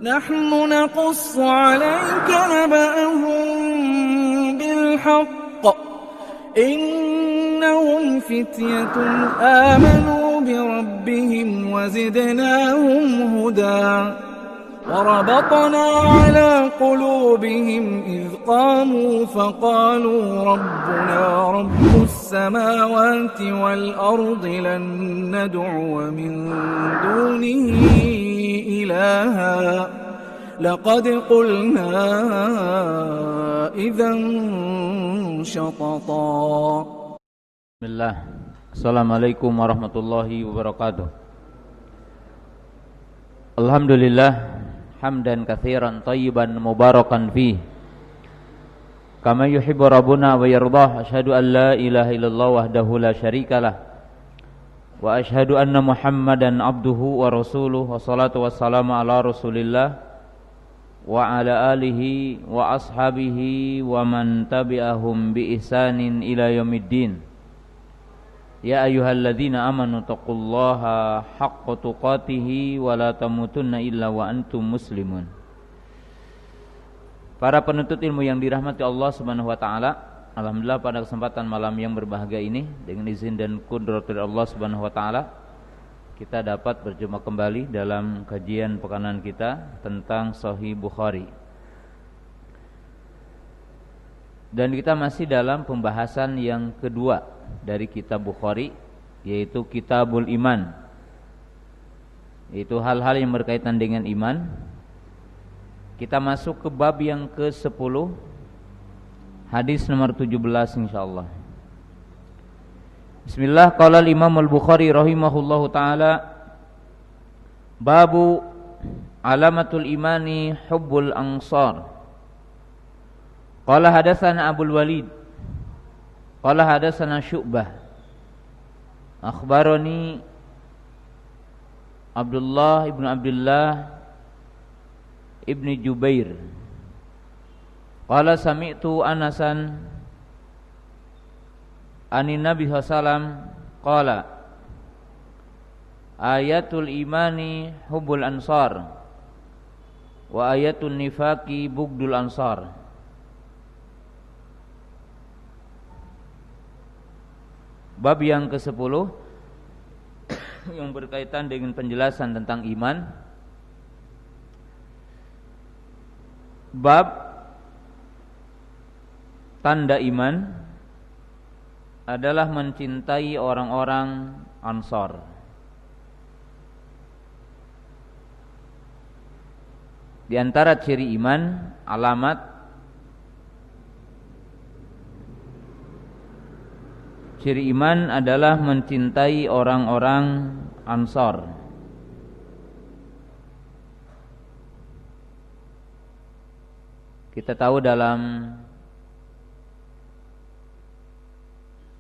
نحن نقص عليك نبأهم بالحق إنهم فتية آمنوا بربهم وزدناهم هدى وربطنا على قلوبهم إذ قاموا فقالوا ربنا رب السماوات والأرض لن ندعو من دونه إلها لقد قلنا إذا شططا. Bismillah. Assalamualaikum warahmatullahi wabarakatuh. Alhamdulillah hamdan katsiran thayyiban mubarakan fi kama yuhibbu rabbuna wa yardah. Asyhadu an la ilaha illallah wahdahu la syarikalah wa asyhadu anna Muhammadan abduhu wa rasuluh. Wassalatu wassalamu ala Rasulillah wa ala alihi wa ashabihi wa man tabi'ahum bi ihsanin ila yaumiddin. Ya ayyuhalladzina amanu taqullaha haqqa tuqatih wa la tamutunna illa wa antum muslimun. Para penuntut ilmu yang dirahmati Allah Subhanahu wa taala, alhamdulillah pada kesempatan malam yang berbahagia ini dengan izin dan kudrat dari Allah Subhanahu wa taala kita dapat berjumpa kembali dalam kajian pekanan kita tentang Sahih Bukhari. Dan kita masih dalam pembahasan yang kedua dari kitab Bukhari, yaitu Kitabul Iman, yaitu hal-hal yang berkaitan dengan iman. Kita masuk ke bab yang ke-10, hadis nomor 17 insyaallah. Bismillah. Qala al-Imam al-Bukhari rahimahullahu taala, babu alamatul imani hubbul ansar. Qala hadatsana Abdul Walid qala hadatsana Syu'bah akhbarani Abdullah ibn Jubair qala sami'tu Anasan anin Nabi sallam qala ayatul imani hubbul ansar wa ayatun nifaqi bughdul ansar. Bab yang ke-10 yang berkaitan dengan penjelasan tentang iman. Bab tanda iman adalah mencintai orang-orang Ansar. Di antara ciri iman, ciri iman adalah mencintai orang-orang Ansar. Kita tahu dalam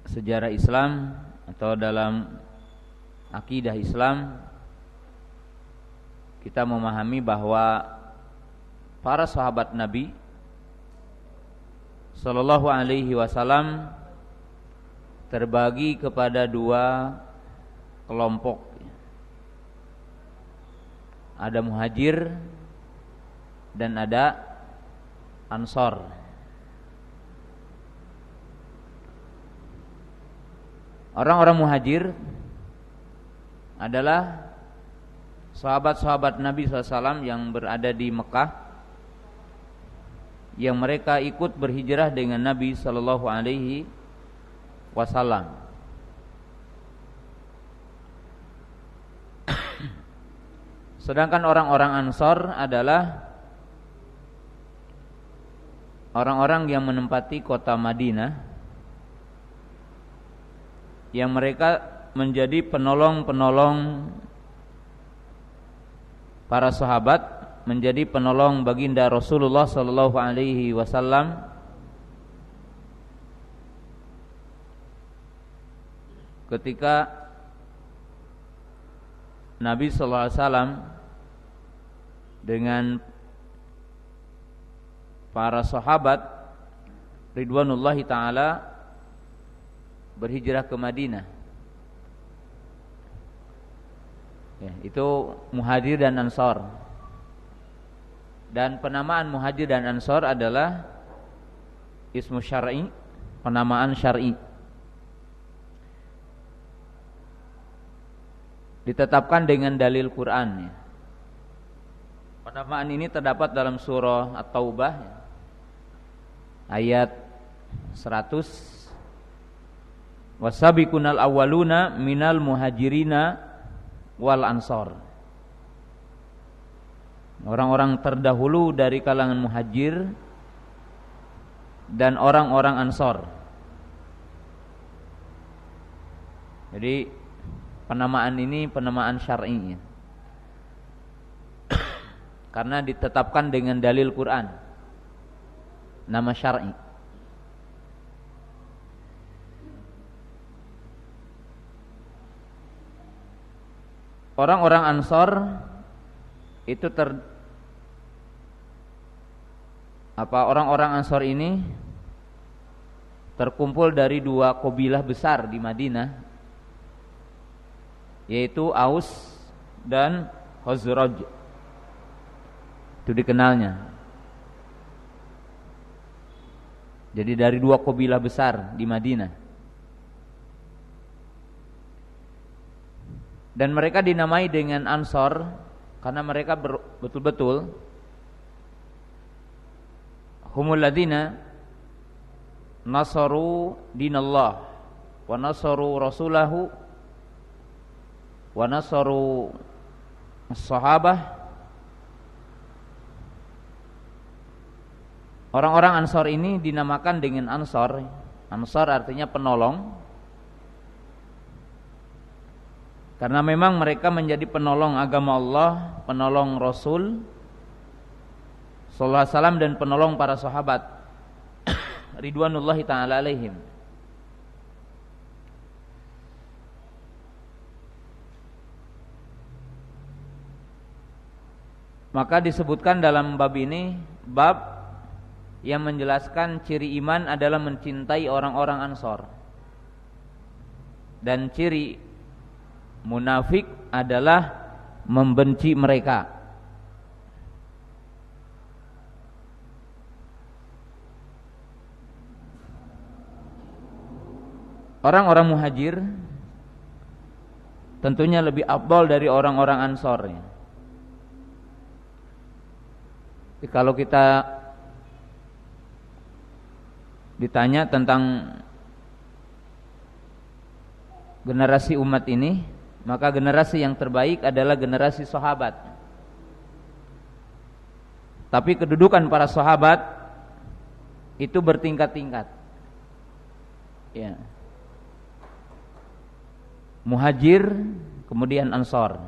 sejarah Islam atau dalam akidah Islam, kita memahami bahwa para sahabat Nabi sallallahu alaihi wasallam terbagi kepada dua kelompok. Ada muhajir dan ada ansar. Orang-orang muhajir adalah sahabat-sahabat Nabi SAW yang berada di Mekah, yang mereka ikut berhijrah dengan Nabi sallallahu alaihi wasallam. Sedangkan orang-orang Ansar adalah orang-orang yang menempati kota Madinah, yang mereka menjadi penolong-penolong para sahabat, menjadi penolong baginda Rasulullah sallallahu alaihi wasallam ketika Nabi sallallahu alaihi wasallam dengan para sahabat ridwanullahi taala berhijrah ke Madinah. Ya, itu muhajir dan ansar. Dan penamaan muhajir dan ansor adalah ismu syar'i, penamaan syar'i. Ditetapkan dengan dalil Quran. Penamaan ini terdapat dalam surah At-Taubah ayat 100. Wasabiqunal awwaluna minal muhajirina wal ansor. Orang-orang terdahulu dari kalangan muhajir dan orang-orang ansor. Jadi penamaan ini penamaan syar'i, karena ditetapkan dengan dalil Quran, nama syar'i. Orang-orang ansor itu orang-orang ansor ini terkumpul dari dua kabilah besar di Madinah, yaitu Aus dan Khazraj. Itu dikenalnya. Jadi dari dua kabilah besar di Madinah. Dan mereka dinamai dengan Ansor karena mereka betul-betul humul ladina nasaru dinallah wa nasaru rasulahu wa nasaru sahabah. Orang-orang Ansor ini dinamakan dengan Ansor. Ansor artinya penolong, karena memang mereka menjadi penolong agama Allah, penolong Rasul sallallahu alaihi wasallam, dan penolong para sahabat ridwanullahi ta'ala alaihim. Maka disebutkan dalam bab ini, bab yang menjelaskan ciri iman adalah mencintai orang-orang Ansor, dan ciri munafik adalah membenci mereka. Orang-orang muhajir tentunya lebih afdal dari orang-orang Ansor. Jadi kalau kita ditanya tentang generasi umat ini, maka generasi yang terbaik adalah generasi sahabat. Tapi kedudukan para sahabat itu bertingkat-tingkat. Ya. Muhajir, kemudian Ansor.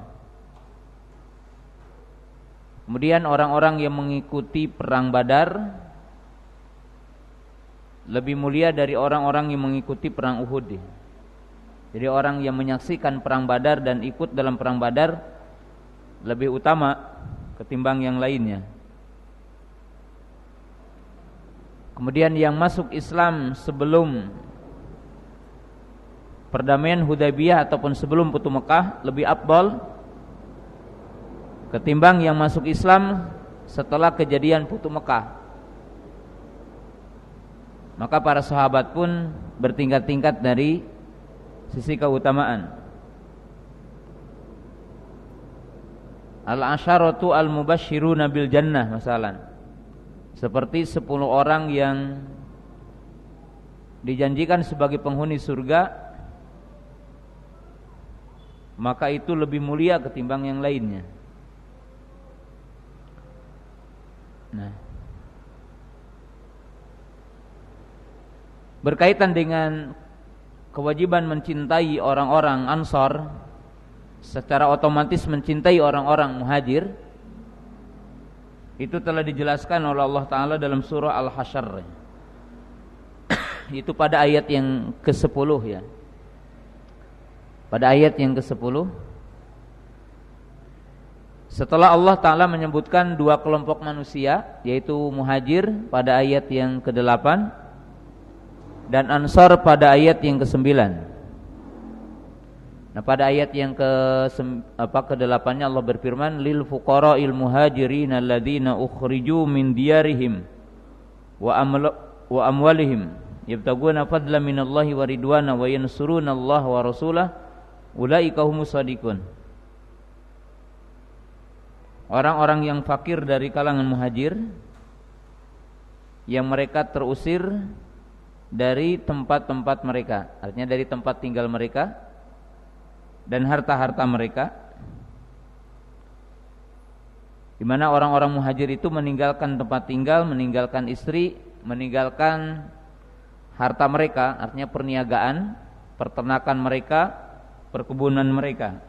Kemudian orang-orang yang mengikuti perang Badar lebih mulia dari orang-orang yang mengikuti perang Uhud. Jadi orang yang menyaksikan perang Badar dan ikut dalam perang Badar lebih utama ketimbang yang lainnya. Kemudian yang masuk Islam sebelum perdamaian Hudaybiyah ataupun sebelum Futuh Mekah lebih afdal ketimbang yang masuk Islam setelah kejadian Futuh Mekah. Maka para sahabat pun bertingkat-tingkat dari sisi keutamaan. Al-asyaratu al-mubasysyiruna bil jannah masalan, seperti 10 orang yang dijanjikan sebagai penghuni surga, maka itu lebih mulia ketimbang yang lainnya. Nah, berkaitan dengan kewajiban mencintai orang-orang Ansor, secara otomatis mencintai orang-orang Muhajir, itu telah dijelaskan oleh Allah Ta'ala dalam surah Al-Hasyr. Itu pada ayat yang ke-10 ya. Pada ayat yang ke-10, setelah Allah Ta'ala menyebutkan dua kelompok manusia, yaitu Muhajir pada ayat yang ke-8 dan Ansar pada ayat yang ke-9. Nah, pada ayat yang ke-8-nya Allah berfirman, lil fuqara'il muhajirin alladzina ukhriju min diyarihim wa amwalihim yabtaguna fadlan minallahi wa ridwana wa yansuruna Allah wa rasulahu ulaika humus shadiqun. Orang-orang yang fakir dari kalangan muhajir yang mereka terusir dari tempat-tempat mereka, artinya dari tempat tinggal mereka dan harta-harta mereka, di mana orang-orang muhajir itu meninggalkan tempat tinggal, meninggalkan istri, meninggalkan harta mereka, artinya perniagaan, peternakan mereka, perkebunan mereka.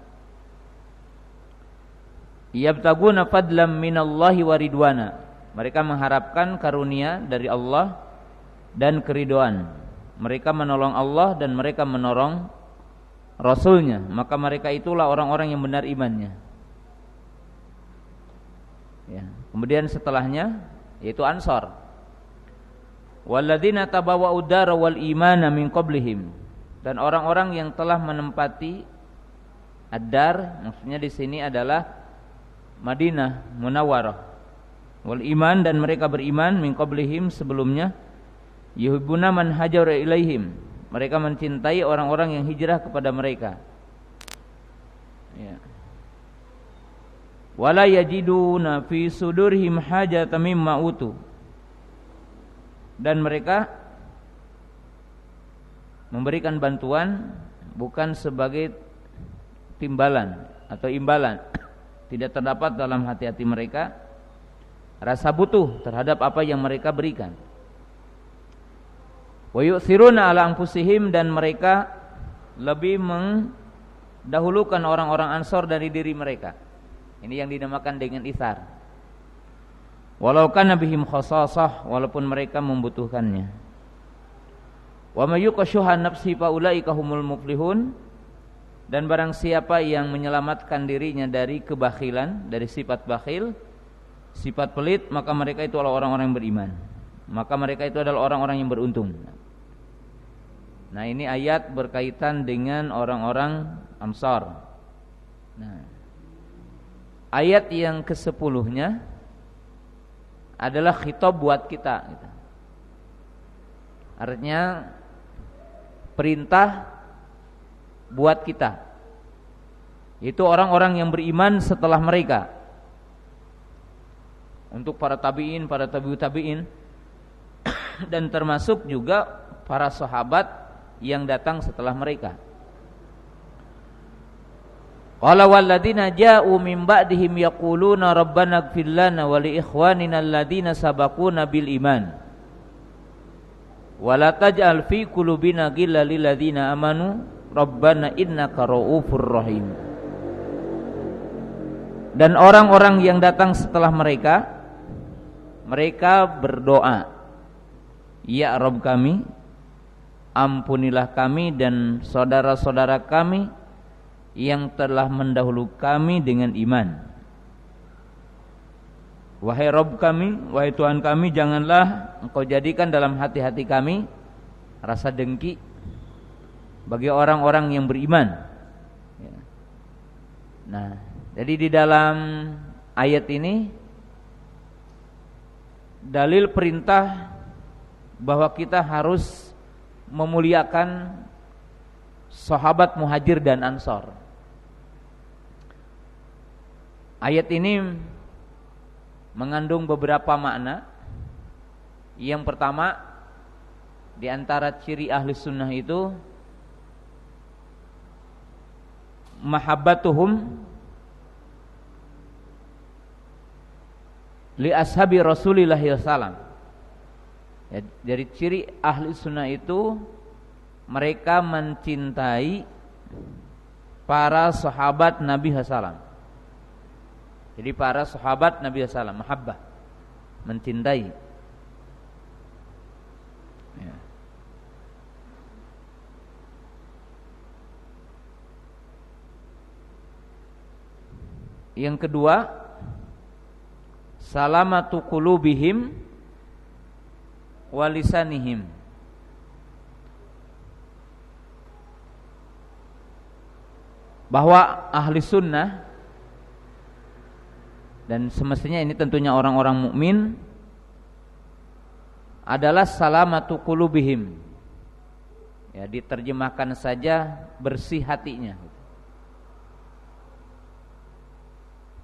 Yabtaguna fadlam minallahi wa ridwana. Mereka mengharapkan karunia dari Allah dan keridhaan. Mereka menolong Allah dan mereka menolong Rasulnya. Maka mereka itulah orang-orang yang benar imannya. Ya. Kemudian setelahnya yaitu Ansar. Walladzina tabawwa'ud dara wal imana min qablihim. Dan orang-orang yang telah menempati ad-dar, maksudnya di sini adalah Madinah Munawwarah, wal iman, dan mereka beriman min qablihim sebelumnya, yuhibbuna man hajara ilaihim, mereka mencintai orang-orang yang hijrah kepada mereka. Ya. Wala yajiduna fi sudurihim hajatan mimma utu, dan mereka memberikan bantuan bukan sebagai timbalan atau imbalan. Tidak terdapat dalam hati-hati mereka rasa butuh terhadap apa yang mereka berikan. Wa yu'thiruna ala anfusihim, dan mereka lebih mendahulukan orang-orang Ansor dari diri mereka. Ini yang dinamakan dengan itsar. Walau kana bihim khasasah, walaupun mereka membutuhkannya. Wa may yuqashuha nafsi fa ulaika humul muflihun. Dan barang siapa yang menyelamatkan dirinya dari kebakhilan, dari sifat bakhil, sifat pelit, maka mereka itu adalah orang-orang yang beriman. Maka mereka itu adalah orang-orang yang beruntung. Nah, ini ayat berkaitan dengan orang-orang Ansar. Nah, ayat yang ke-10-nya adalah khitab buat kita. Artinya perintah buat kita, yaitu orang-orang yang beriman setelah mereka. Untuk para tabi'in, para tabi'ut tabi'in, dan termasuk juga para sahabat yang datang setelah mereka. Qala walladzina ja'u min ba'dihim yaquluna rabbana ighfir lana wa li ikhwanina alladzina sabaquna bil iman wa la taj'al fi qulubina ghillan lil ladzina amanu Rabbana innaka ra'ufur rahim. Dan orang-orang yang datang setelah mereka, mereka berdoa, ya Rabb kami, ampunilah kami dan saudara-saudara kami yang telah mendahului kami dengan iman. Wahai Rabb kami, wahai Tuhan kami, janganlah Engkau jadikan dalam hati-hati kami rasa dengki bagi orang-orang yang beriman. Nah, jadi di dalam ayat ini dalil perintah bahwa kita harus memuliakan sahabat Muhajir dan Ansar. Ayat ini mengandung beberapa makna. Yang pertama, di antara ciri ahli sunnah itu mahabbatuhum li ashabi Rasulillah sallam. Ya, dari ciri ahli sunnah itu mereka mencintai para sahabat Nabi sallam. Jadi para sahabat Nabi sallam, mahabbah, mencintai. Ya. Yang kedua, salamatu qulubihim wa lisanihim. bahwa ahli sunnah, dan semestinya ini tentunya orang-orang mukmin, adalah salamatu qulubihim. Ya, diterjemahkan saja bersih hatinya.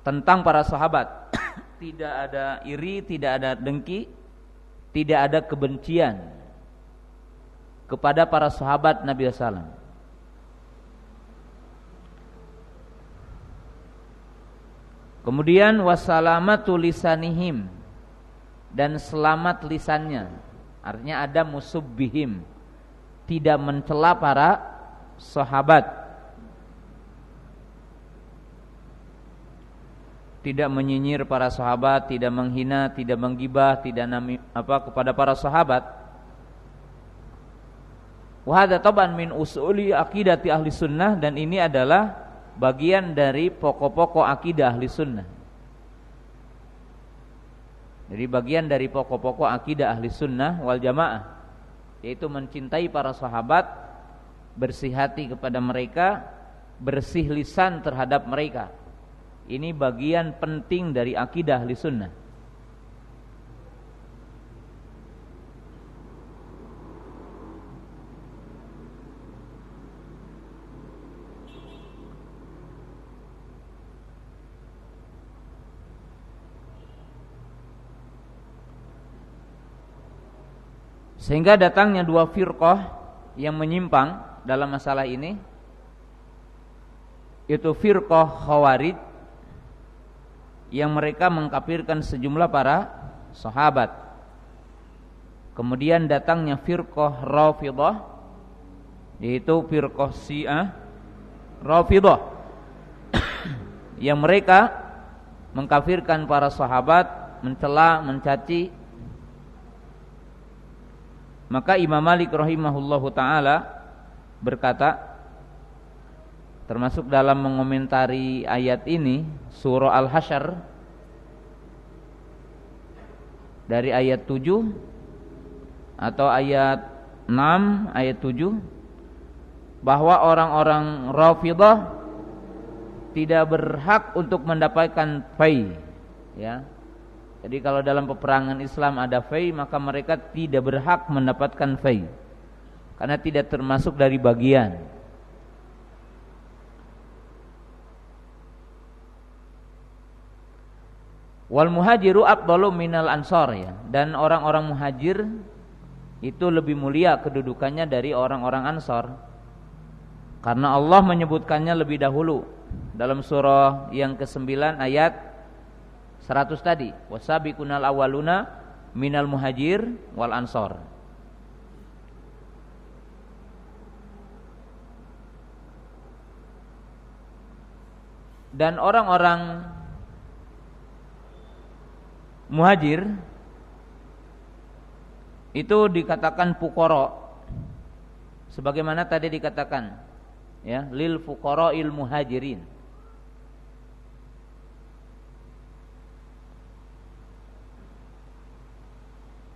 Tentang para sahabat, tidak ada iri, tidak ada dengki, tidak ada kebencian kepada para sahabat Nabi sallallahu alaihi wasallam. Kemudian wasalamatu lisanihim, dan selamat lisannya, artinya ada musubbihim, tidak mencela para sahabat, tidak menyinyir para sahabat, tidak menghina, tidak menggibah, tidak kepada para sahabat. Wa hadza taban min usuli aqidati ahli sunnah, dan ini adalah bagian dari pokok-pokok akidah ahli sunnah. Jadi bagian dari pokok-pokok akidah ahli sunnah wal jamaah, yaitu mencintai para sahabat, bersih hati kepada mereka, bersih lisan terhadap mereka. Ini bagian penting dari akidah ahli sunnah. Sehingga datangnya dua firqah yang menyimpang dalam masalah ini, yaitu firqah Khawarij yang mereka mengkafirkan sejumlah para sahabat. Kemudian datangnya firqah Rafidhah, yaitu firqah Syiah Rafidhah yang mereka mengkafirkan para sahabat, mencela, mencaci. Maka Imam Malik rahimahullahu ta'ala berkata, termasuk dalam mengomentari ayat ini, surah Al-Hasyr dari ayat 7 atau ayat 6, ayat 7, bahwa orang-orang Rafidhah tidak berhak untuk mendapatkan fai, ya. Jadi kalau dalam peperangan Islam ada fai, maka mereka tidak berhak mendapatkan fai, karena tidak termasuk dari bagian. Wal muhajiru afdalu minal ansor, ya. Dan orang-orang muhajir itu lebih mulia kedudukannya dari orang-orang ansor, karena Allah menyebutkannya lebih dahulu dalam surah yang ke-9 ayat 100 tadi, wasabiqunal awwaluna minal muhajir wal ansor. Dan orang-orang muhajir itu dikatakan fuqara, sebagaimana tadi dikatakan, ya, lil fuqara'il muhajirin.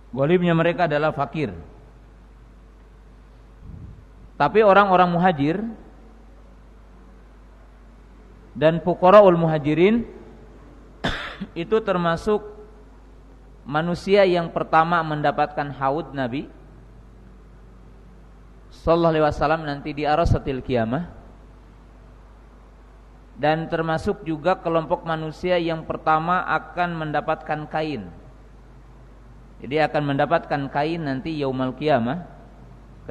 Ghalibnya mereka adalah fakir. Tapi orang-orang muhajir dan fuqara'ul muhajirin itu termasuk manusia yang pertama mendapatkan haud Nabi sallallahu alaihi wasallam nanti di arasatil qiyamah, dan termasuk juga kelompok manusia yang pertama akan mendapatkan kain. Jadi akan mendapatkan kain nanti yaumul qiyamah,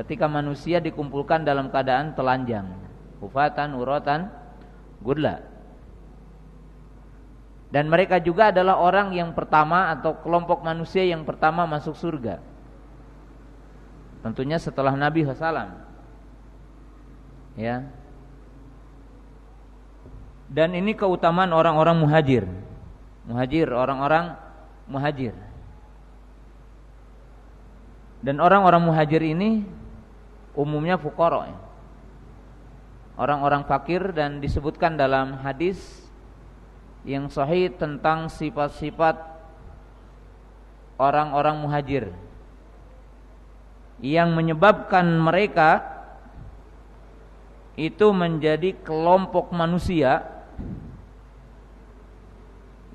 ketika manusia dikumpulkan dalam keadaan telanjang, hufatan uratan gurla. Dan mereka juga adalah orang yang pertama atau kelompok manusia yang pertama masuk surga, tentunya setelah Nabi SAW, ya. Dan ini keutamaan orang-orang muhajir, orang-orang muhajir. Dan orang-orang muhajir ini umumnya fuqara, ya. Orang-orang fakir, dan disebutkan dalam hadis yang sahih tentang sifat-sifat orang-orang muhajir yang menyebabkan mereka itu menjadi kelompok manusia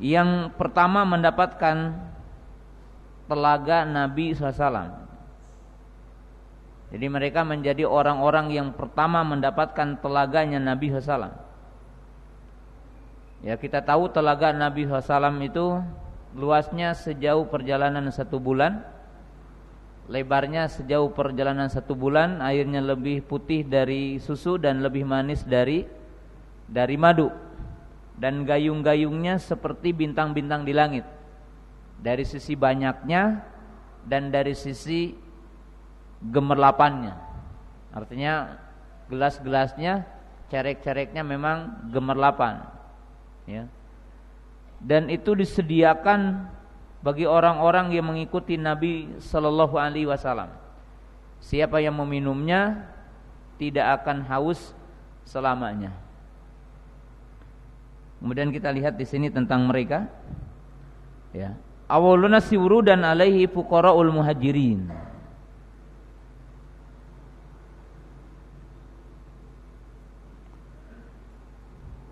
yang pertama mendapatkan telaga Nabi SAW. Jadi mereka menjadi orang-orang yang pertama mendapatkan telaganya Nabi SAW. Ya, kita tahu telaga Nabi SAW itu luasnya sejauh perjalanan 1 bulan, lebarnya sejauh perjalanan 1 bulan, airnya lebih putih dari susu dan lebih manis dari madu, dan gayung-gayungnya seperti bintang-bintang di langit. Dari sisi banyaknya dan dari sisi gemerlapannya. Artinya gelas-gelasnya, cerek-cereknya memang gemerlapan, ya. Dan itu disediakan bagi orang-orang yang mengikuti Nabi sallallahu alaihi wasallam. Siapa yang meminumnya tidak akan haus selamanya. Kemudian kita lihat di sini tentang mereka, ya. Awaluna siwrudan alaihi fuqaraul muhajirin.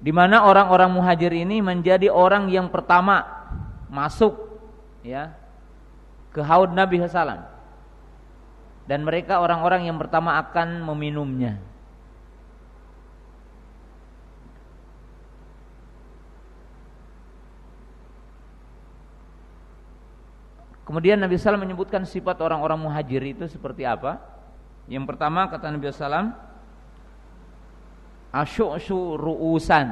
Di mana orang-orang muhajir ini menjadi orang yang pertama masuk, ya, ke haud Nabi SAW, dan mereka orang-orang yang pertama akan meminumnya. Kemudian Nabi SAW menyebutkan sifat orang-orang muhajir itu seperti apa. Yang pertama kata Nabi SAW, asy'syu ru'usan,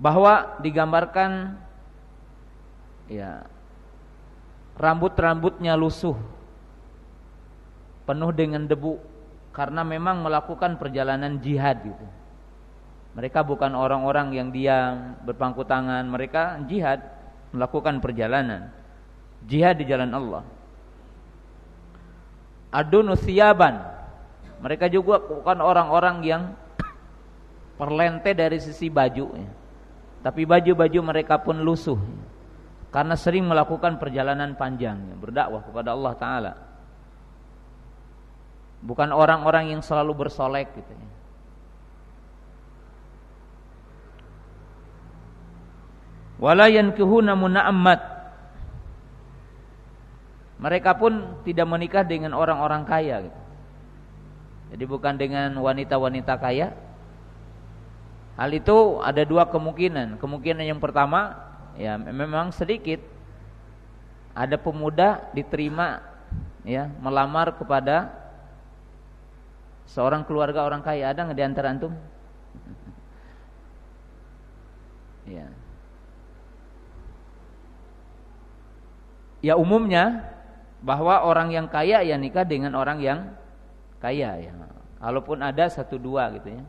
bahwa digambarkan, ya, rambut-rambutnya lusuh, penuh dengan debu, karena memang melakukan perjalanan jihad gitu. Mereka bukan orang-orang yang diam berpangku tangan, mereka jihad, melakukan perjalanan jihad di jalan Allah. Adunu siyaban, mereka juga bukan orang-orang yang perlente dari sisi baju, ya. Tapi baju-baju mereka pun lusuh, ya, karena sering melakukan perjalanan panjang, ya, berdakwah kepada Allah Ta'ala. Bukan orang-orang yang selalu bersolek gitu, ya. Wala yankihuna muna'ammat, mereka pun tidak menikah dengan orang-orang kaya gitu. Jadi bukan dengan wanita-wanita kaya. Hal itu ada 2 kemungkinan. Kemungkinan yang pertama, ya, memang sedikit ada pemuda diterima, ya, melamar kepada seorang keluarga orang kaya. Ada nggak di antara antum? Ya. Ya, umumnya bahwa orang yang kaya ya nikah dengan orang yang kaya, ya. Kalaupun ada 1-2 gitu, ya.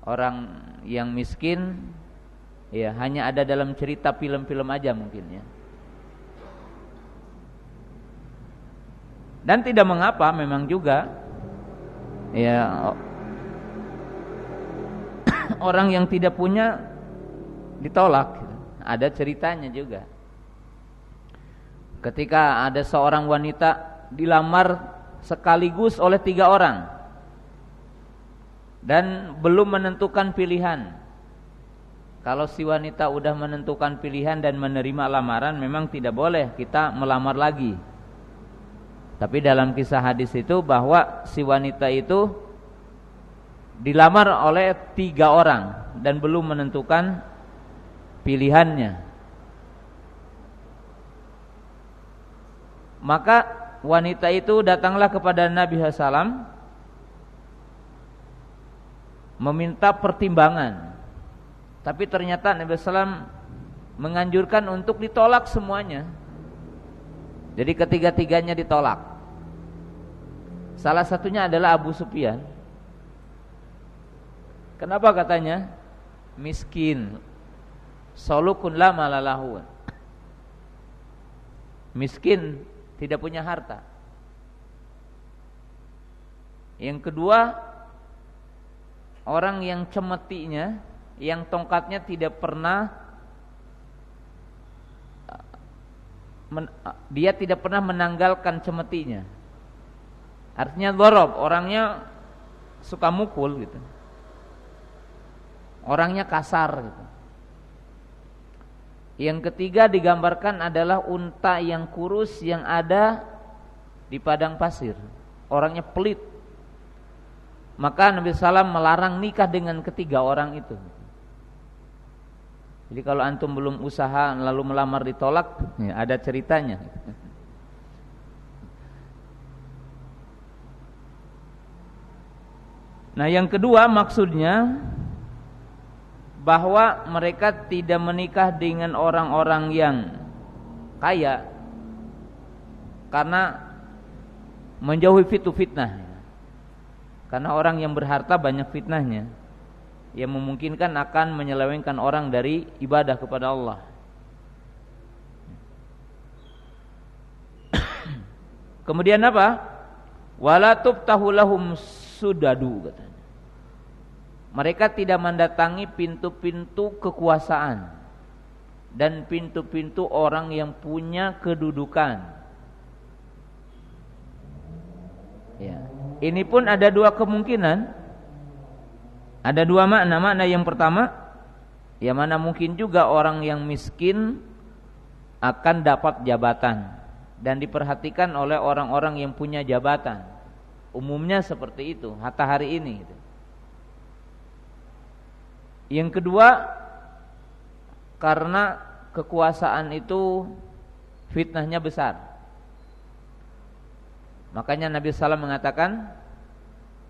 Orang yang miskin, ya, hanya ada dalam cerita film-film aja mungkin, ya. Dan tidak mengapa memang juga, ya, orang yang tidak punya ditolak, gitu. Ada ceritanya juga. Ketika ada seorang wanita dilamar sekaligus oleh 3 orang dan belum menentukan pilihan. Kalau si wanita udah menentukan pilihan dan menerima lamaran, memang tidak boleh kita melamar lagi. Tapi dalam kisah hadis itu bahwa si wanita itu dilamar oleh 3 orang dan belum menentukan pilihannya. Maka wanita itu datanglah kepada Nabi SAW meminta pertimbangan. Tapi ternyata Nabi SAW menganjurkan untuk ditolak semuanya. Jadi ketiga-tiganya ditolak. Salah satunya adalah Abu Sufyan. Kenapa katanya? Miskin, solukun la malalahu. Miskin, tidak punya harta. Yang kedua, orang yang cemetinya, yang tongkatnya tidak pernah dia tidak pernah menanggalkan cemetinya. Artinya dhorob, orangnya suka mukul gitu. Orangnya kasar gitu. Yang ketiga digambarkan adalah unta yang kurus yang ada di padang pasir. Orangnya pelit. Maka Nabi SAW melarang nikah dengan ketiga orang itu. Jadi kalau antum belum usaha lalu melamar ditolak, ya ada ceritanya. Nah, yang kedua maksudnya bahwa mereka tidak menikah dengan orang-orang yang kaya karena menjauhi fitnah. Karena orang yang berharta banyak fitnahnya, yang memungkinkan akan menyelewengkan orang dari ibadah kepada Allah. Kemudian apa? Wala tubtahu lahum sudadu, katanya. Mereka tidak mendatangi pintu-pintu kekuasaan dan pintu-pintu orang yang punya kedudukan. Ya. Ini pun ada dua kemungkinan. Ada dua makna. Makna yang pertama, ya mana mungkin juga orang yang miskin akan dapat jabatan dan diperhatikan oleh orang-orang yang punya jabatan. Umumnya seperti itu, hatta hari ini gitu. Yang kedua, karena kekuasaan itu fitnahnya besar. Makanya Nabi SAW mengatakan,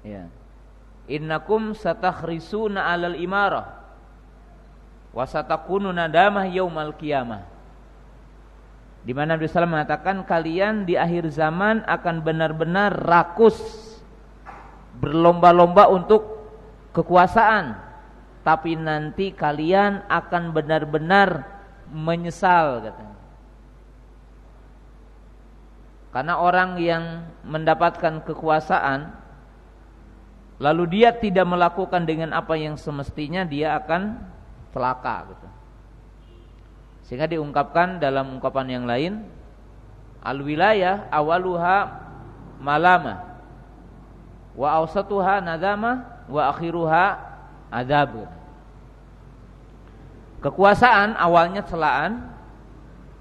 ya, innakum satakhrisuna 'alal imarah wa satakunu nadamah yaumal qiyamah. Di mana Nabi SAW mengatakan kalian di akhir zaman akan benar-benar rakus, berlomba-lomba untuk kekuasaan. Tapi nanti kalian akan benar-benar menyesal, katanya. Karena orang yang mendapatkan kekuasaan lalu dia tidak melakukan dengan apa yang semestinya, dia akan celaka gitu. Sehingga diungkapkan dalam ungkapan yang lain, al-wilayah awaluha malama wa awsatuha nadama wa akhiruha adab. Kekuasaan awalnya celaan,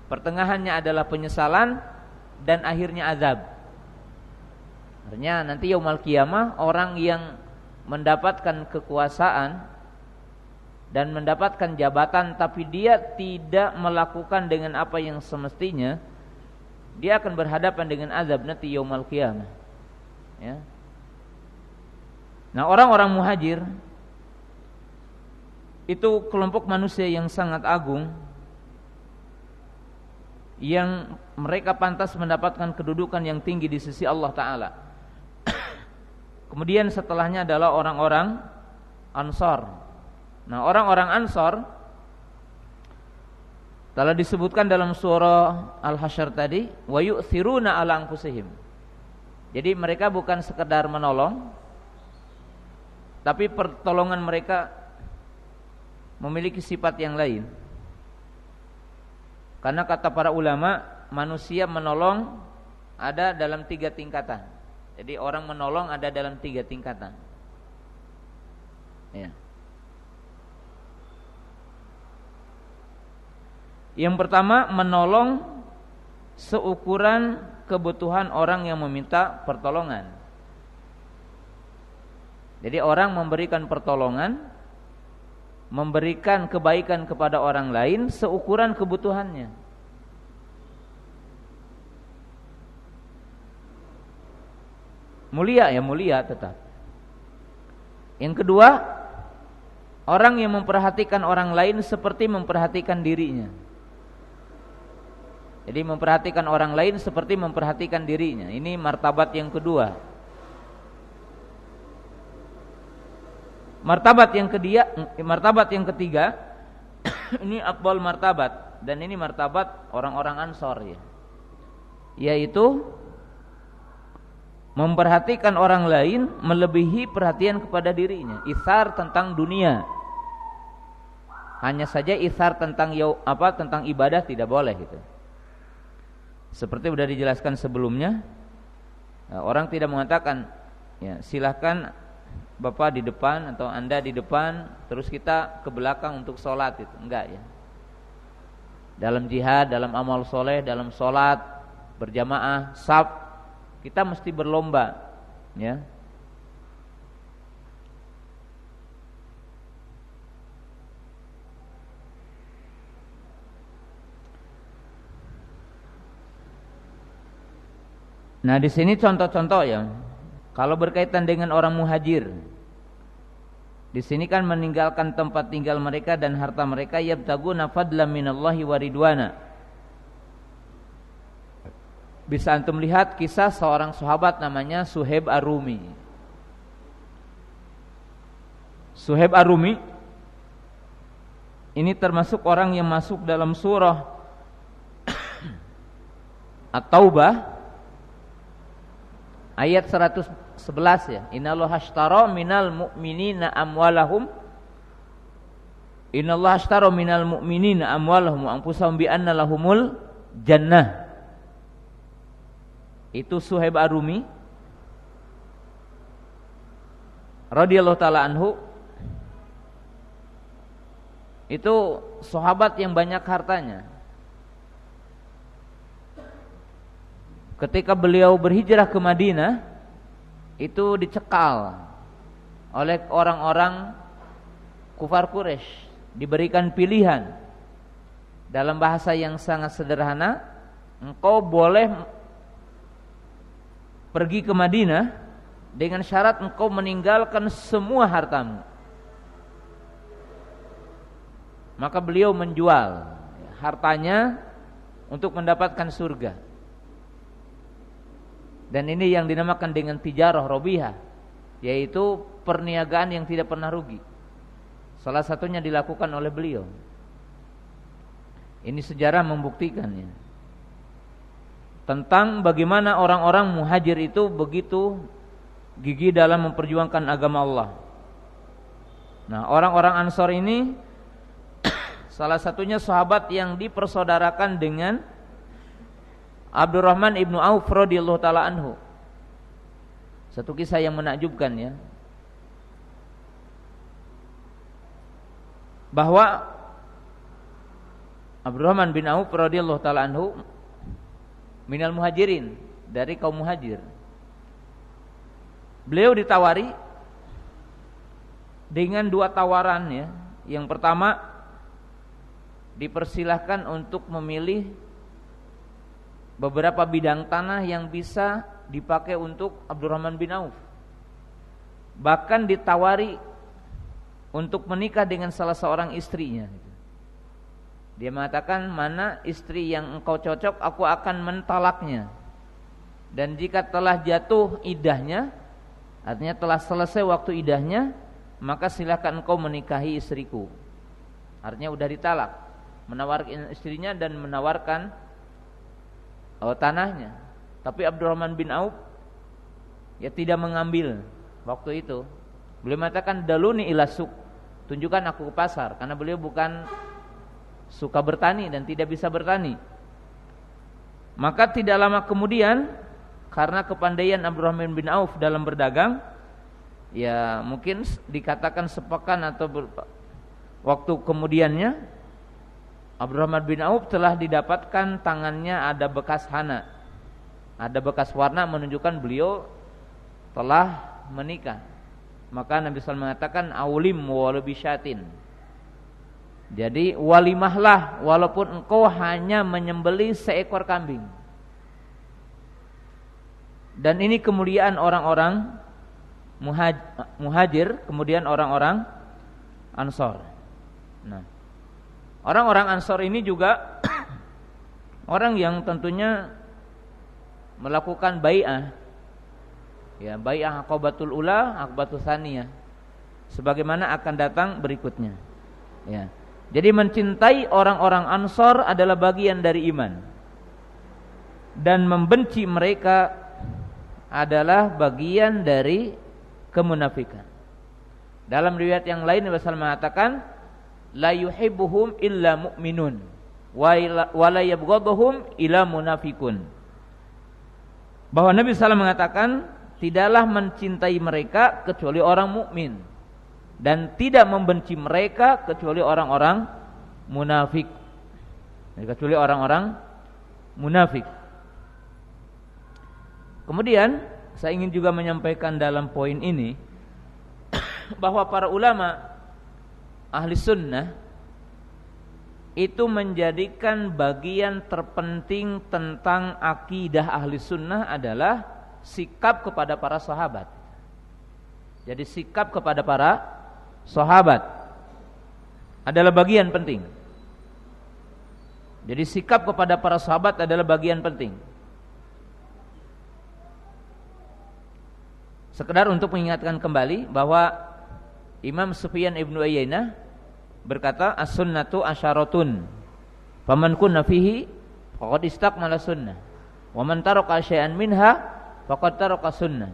pertengahannya adalah penyesalan, dan akhirnya azab. Artinya nanti yaumul qiyamah orang yang mendapatkan kekuasaan dan mendapatkan jabatan tapi dia tidak melakukan dengan apa yang semestinya, dia akan berhadapan dengan azab nanti yaumul qiyamah. Ya. Nah, orang-orang muhajir itu kelompok manusia yang sangat agung, yang mereka pantas mendapatkan kedudukan yang tinggi di sisi Allah Ta'ala. Kemudian setelahnya adalah orang-orang Ansar. Nah, orang-orang Ansar telah disebutkan dalam surah Al-Hasyr tadi, wa yu'thiruna ala anfusihim. Jadi mereka bukan sekedar menolong, tapi pertolongan mereka memiliki sifat yang lain. Karena kata para ulama, manusia menolong ada dalam 3 tingkatan. Jadi orang menolong ada dalam 3 tingkatan. Ya. Yang pertama, menolong seukuran kebutuhan orang yang meminta pertolongan. Jadi orang memberikan pertolongan, memberikan kebaikan kepada orang lain seukuran kebutuhannya. Mulia ya mulia tetap. Yang kedua, orang yang memperhatikan orang lain seperti memperhatikan dirinya. Jadi memperhatikan orang lain seperti memperhatikan dirinya. Ini martabat yang kedua. Martabat yang ketiga ini afdal martabat, dan ini martabat orang-orang Ansor ya. Yaitu memperhatikan orang lain melebihi perhatian kepada dirinya. Itsar tentang dunia. Hanya saja itsar tentang tentang ibadah tidak boleh gitu. Seperti sudah dijelaskan sebelumnya, orang tidak mengatakan ya silahkan Bapak di depan atau Anda di depan, terus kita ke belakang untuk sholat, itu enggak ya. Dalam jihad, dalam amal soleh, dalam sholat berjamaah, shaf, kita mesti berlomba ya. Nah, di sini contoh-contoh ya. Kalau berkaitan dengan orang muhajir, di sini kan meninggalkan tempat tinggal mereka dan harta mereka, yabtaguna fadlan minallahi wa ridwana. Bisa antum lihat kisah seorang sahabat namanya Suhaib Ar-Rumi. Suhaib Ar-Rumi ini termasuk orang yang masuk dalam surah At-Taubah ayat 111 ya. Innallaha ashtara minal mu'minina amwalahum. Innallaha ashtara minal mu'minina amwalahum wa anfusahum bi anna lahumul jannah. Itu Suhaib Ar-Rumi radhiyallahu taala anhu. Itu sahabat yang banyak hartanya. Ketika beliau berhijrah ke Madinah, itu dicekal oleh orang-orang kufar Quraisy, diberikan pilihan. Dalam bahasa yang sangat sederhana, engkau boleh pergi ke Madinah dengan syarat engkau meninggalkan semua hartamu. Maka beliau menjual hartanya untuk mendapatkan surga. Dan ini yang dinamakan dengan tijarah robihah, yaitu perniagaan yang tidak pernah rugi. Salah satunya dilakukan oleh beliau. Ini sejarah membuktikannya, tentang bagaimana orang-orang muhajir itu begitu gigih dalam memperjuangkan agama Allah. Nah, orang-orang Ansor ini salah satunya sahabat yang dipersaudarakan dengan Abdurrahman ibnu Auf radhiyallahu taala anhu. Satu kisah yang menakjubkan ya, bahwa Abdurrahman bin Auf radhiyallahu taala anhu minal muhajirin, dari kaum muhajir. Beliau ditawari dengan dua tawaran ya. Yang pertama, dipersilahkan untuk memilih beberapa bidang tanah yang bisa dipakai untuk Abdurrahman bin Auf. Bahkan ditawari untuk menikah dengan salah seorang istrinya. Dia mengatakan, mana istri yang engkau cocok, aku akan mentalaknya. Dan jika telah jatuh idahnya, artinya telah selesai waktu idahnya, maka silakan engkau menikahi istriku. Artinya udah ditalak, menawarkan istrinya dan menawarkan tanahnya. Tapi Abdurrahman bin Auf ya tidak mengambil waktu itu. Beliau mengatakan, daluni ila suq, tunjukkan aku ke pasar, karena beliau bukan suka bertani dan tidak bisa bertani. Maka tidak lama kemudian, karena kepandaian Abdurrahman bin Auf dalam berdagang, ya mungkin dikatakan sepekan atau waktu kemudiannya, Abdurrahman bin Auf telah didapatkan tangannya ada bekas hana, ada bekas warna menunjukkan beliau telah menikah. Maka Nabi SAW mengatakan, aulim walau bisyatin. Jadi walimahlah walaupun engkau hanya menyembelih seekor kambing. Dan ini kemuliaan orang-orang muhajir, kemudian orang-orang Ansor. Nah, orang-orang Ansor ini juga orang yang tentunya melakukan bai'ah. Ya, bai'ah Aqabatul Ula, Aqabatul Tsaniyah, sebagaimana akan datang berikutnya. Ya. Jadi mencintai orang-orang Ansor adalah bagian dari iman, dan membenci mereka adalah bagian dari kemunafikan. Dalam riwayat yang lain Nabi sallallahu alaihi wasallam mengatakan, la yuhibbuhum illa mu'minun. wa la yabghaduhum ila munafiqun. Bahwa Nabi SAW mengatakan tidaklah mencintai mereka kecuali orang mukmin dan tidak membenci mereka kecuali orang-orang munafik. Kecuali orang-orang munafik. Kemudian saya ingin juga menyampaikan dalam poin ini bahwa para ulama ahli sunnah itu menjadikan bagian terpenting tentang akidah ahli sunnah adalah sikap kepada para sahabat. Jadi sikap kepada para sahabat adalah bagian penting. Jadi sikap kepada para sahabat adalah bagian penting. Sekedar untuk mengingatkan kembali bahwa Imam Sufyan ibnu Uyainah berkata, as-sunnatu asyaratun, faman kunna fihi faqad istakmala sunnah, wa man taraka syai'an minha faqad taraka sunnah.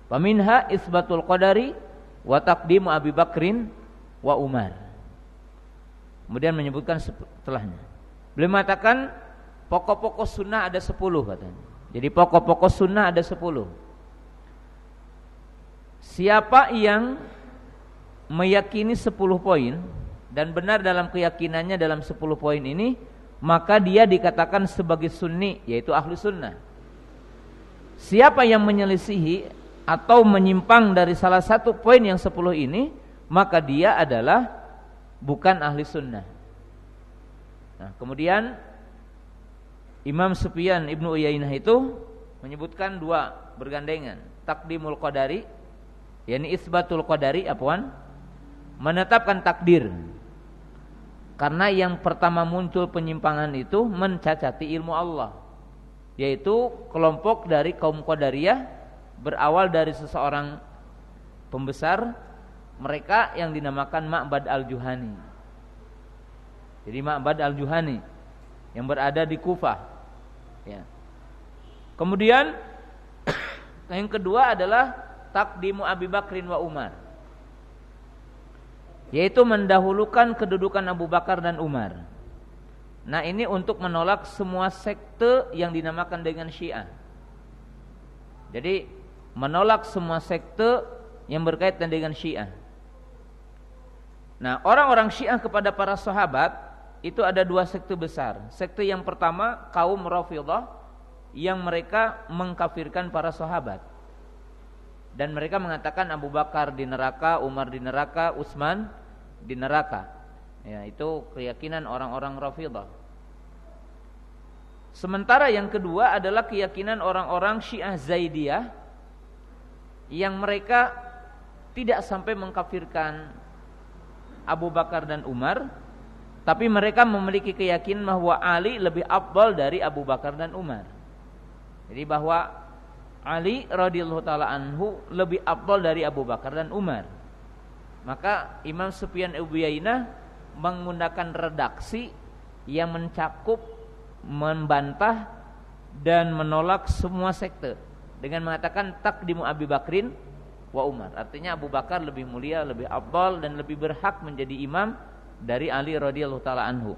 Wa minha isbatul qadari wa taqdimu Abi Bakrin wa Umar. Kemudian menyebutkan setelahnya. Beliau mengatakan pokok-pokok sunnah ada 10 katanya. Jadi pokok-pokok sunnah ada 10. Siapa yang meyakini 10 poin dan benar dalam keyakinannya dalam 10 poin ini, maka dia dikatakan sebagai sunni, yaitu ahlu sunnah. Siapa yang menyelisihi atau menyimpang dari salah satu poin yang 10 ini, maka dia adalah bukan ahli sunnah. Nah, kemudian Imam Sufyan ibnu Uyainah itu menyebutkan 2 bergandengan, takdimul qadari, yakni isbatul qadari, menetapkan takdir. Karena yang pertama muncul penyimpangan itu mencacati ilmu Allah, yaitu kelompok dari kaum Qadariyah berawal dari seseorang pembesar mereka yang dinamakan Ma'bad al-Juhani. Jadi Ma'bad al-Juhani yang berada di Kufah, ya. Kemudian yang kedua adalah takdimu Abi Bakrin wa Umar, yaitu mendahulukan kedudukan Abu Bakar dan Umar. Nah, ini untuk menolak semua sekte yang dinamakan dengan Syiah. Jadi menolak semua sekte yang berkaitan dengan Syiah. Nah, orang-orang Syiah kepada para sahabat itu ada 2 sekte besar. Sekte yang pertama kaum Rafidhah yang mereka mengkafirkan para sahabat. Dan mereka mengatakan Abu Bakar di neraka, Umar di neraka, Utsman di neraka. Ya, itu keyakinan orang-orang Rafidhah. Sementara yang kedua adalah keyakinan orang-orang Syiah Zaidiyah yang mereka tidak sampai mengkafirkan Abu Bakar dan Umar, tapi mereka memiliki keyakinan bahwa Ali lebih afdal dari Abu Bakar dan Umar. Jadi bahwa Ali radhiyallahu taala anhu lebih afdal dari Abu Bakar dan Umar. Maka Imam Sufyan ibnu Uyainah menggunakan redaksi yang mencakup, membantah dan menolak semua sekte dengan mengatakan takdimu Abi Bakrin wa Umar. Artinya Abu Bakar lebih mulia, lebih afdal dan lebih berhak menjadi imam dari Ali radhiyallahu taala anhu.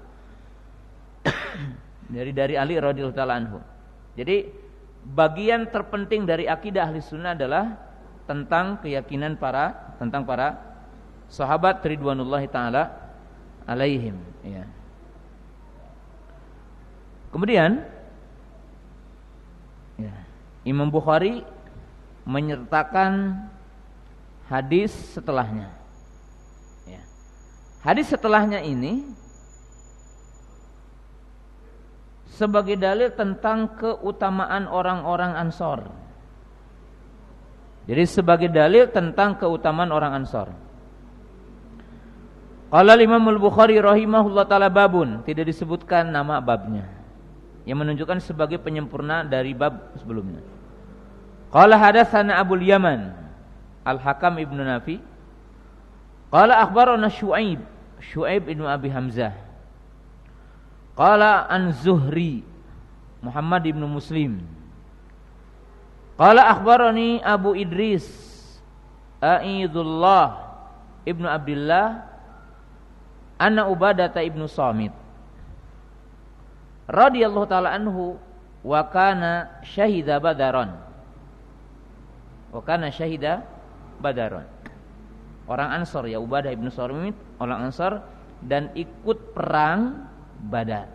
dari Ali radhiyallahu taala anhu. Jadi bagian terpenting dari akidah ahli sunnah adalah tentang keyakinan tentang para sahabat ridwanullahi taala alaihim, ya. Kemudian ya, Imam Bukhari menyertakan hadis setelahnya. Hadis setelahnya ini sebagai dalil tentang keutamaan orang-orang Ansor. Jadi sebagai dalil tentang keutamaan orang Ansor. Qala Imam Al-Bukhari rahimahullah taala babun, tidak disebutkan nama babnya, yang menunjukkan sebagai penyempurna dari bab sebelumnya. Qala hadatsana Abul Yaman Al-Hakam ibnu Nafi. Qala akhbarana Syu'aib ibnu Abi Hamzah. Qala an Zuhri Muhammad ibnu Muslim. Qala akhbarani Abu Idris A'idullah ibnu Abdullah anna Ubadah ibnu Samit radhiyallahu taala anhu wa kana syahida badaron. Wa kana syahida badaron. Orang Ansor ya, Ubadah ibn Samit, orang Ansor, dan ikut perang Badar.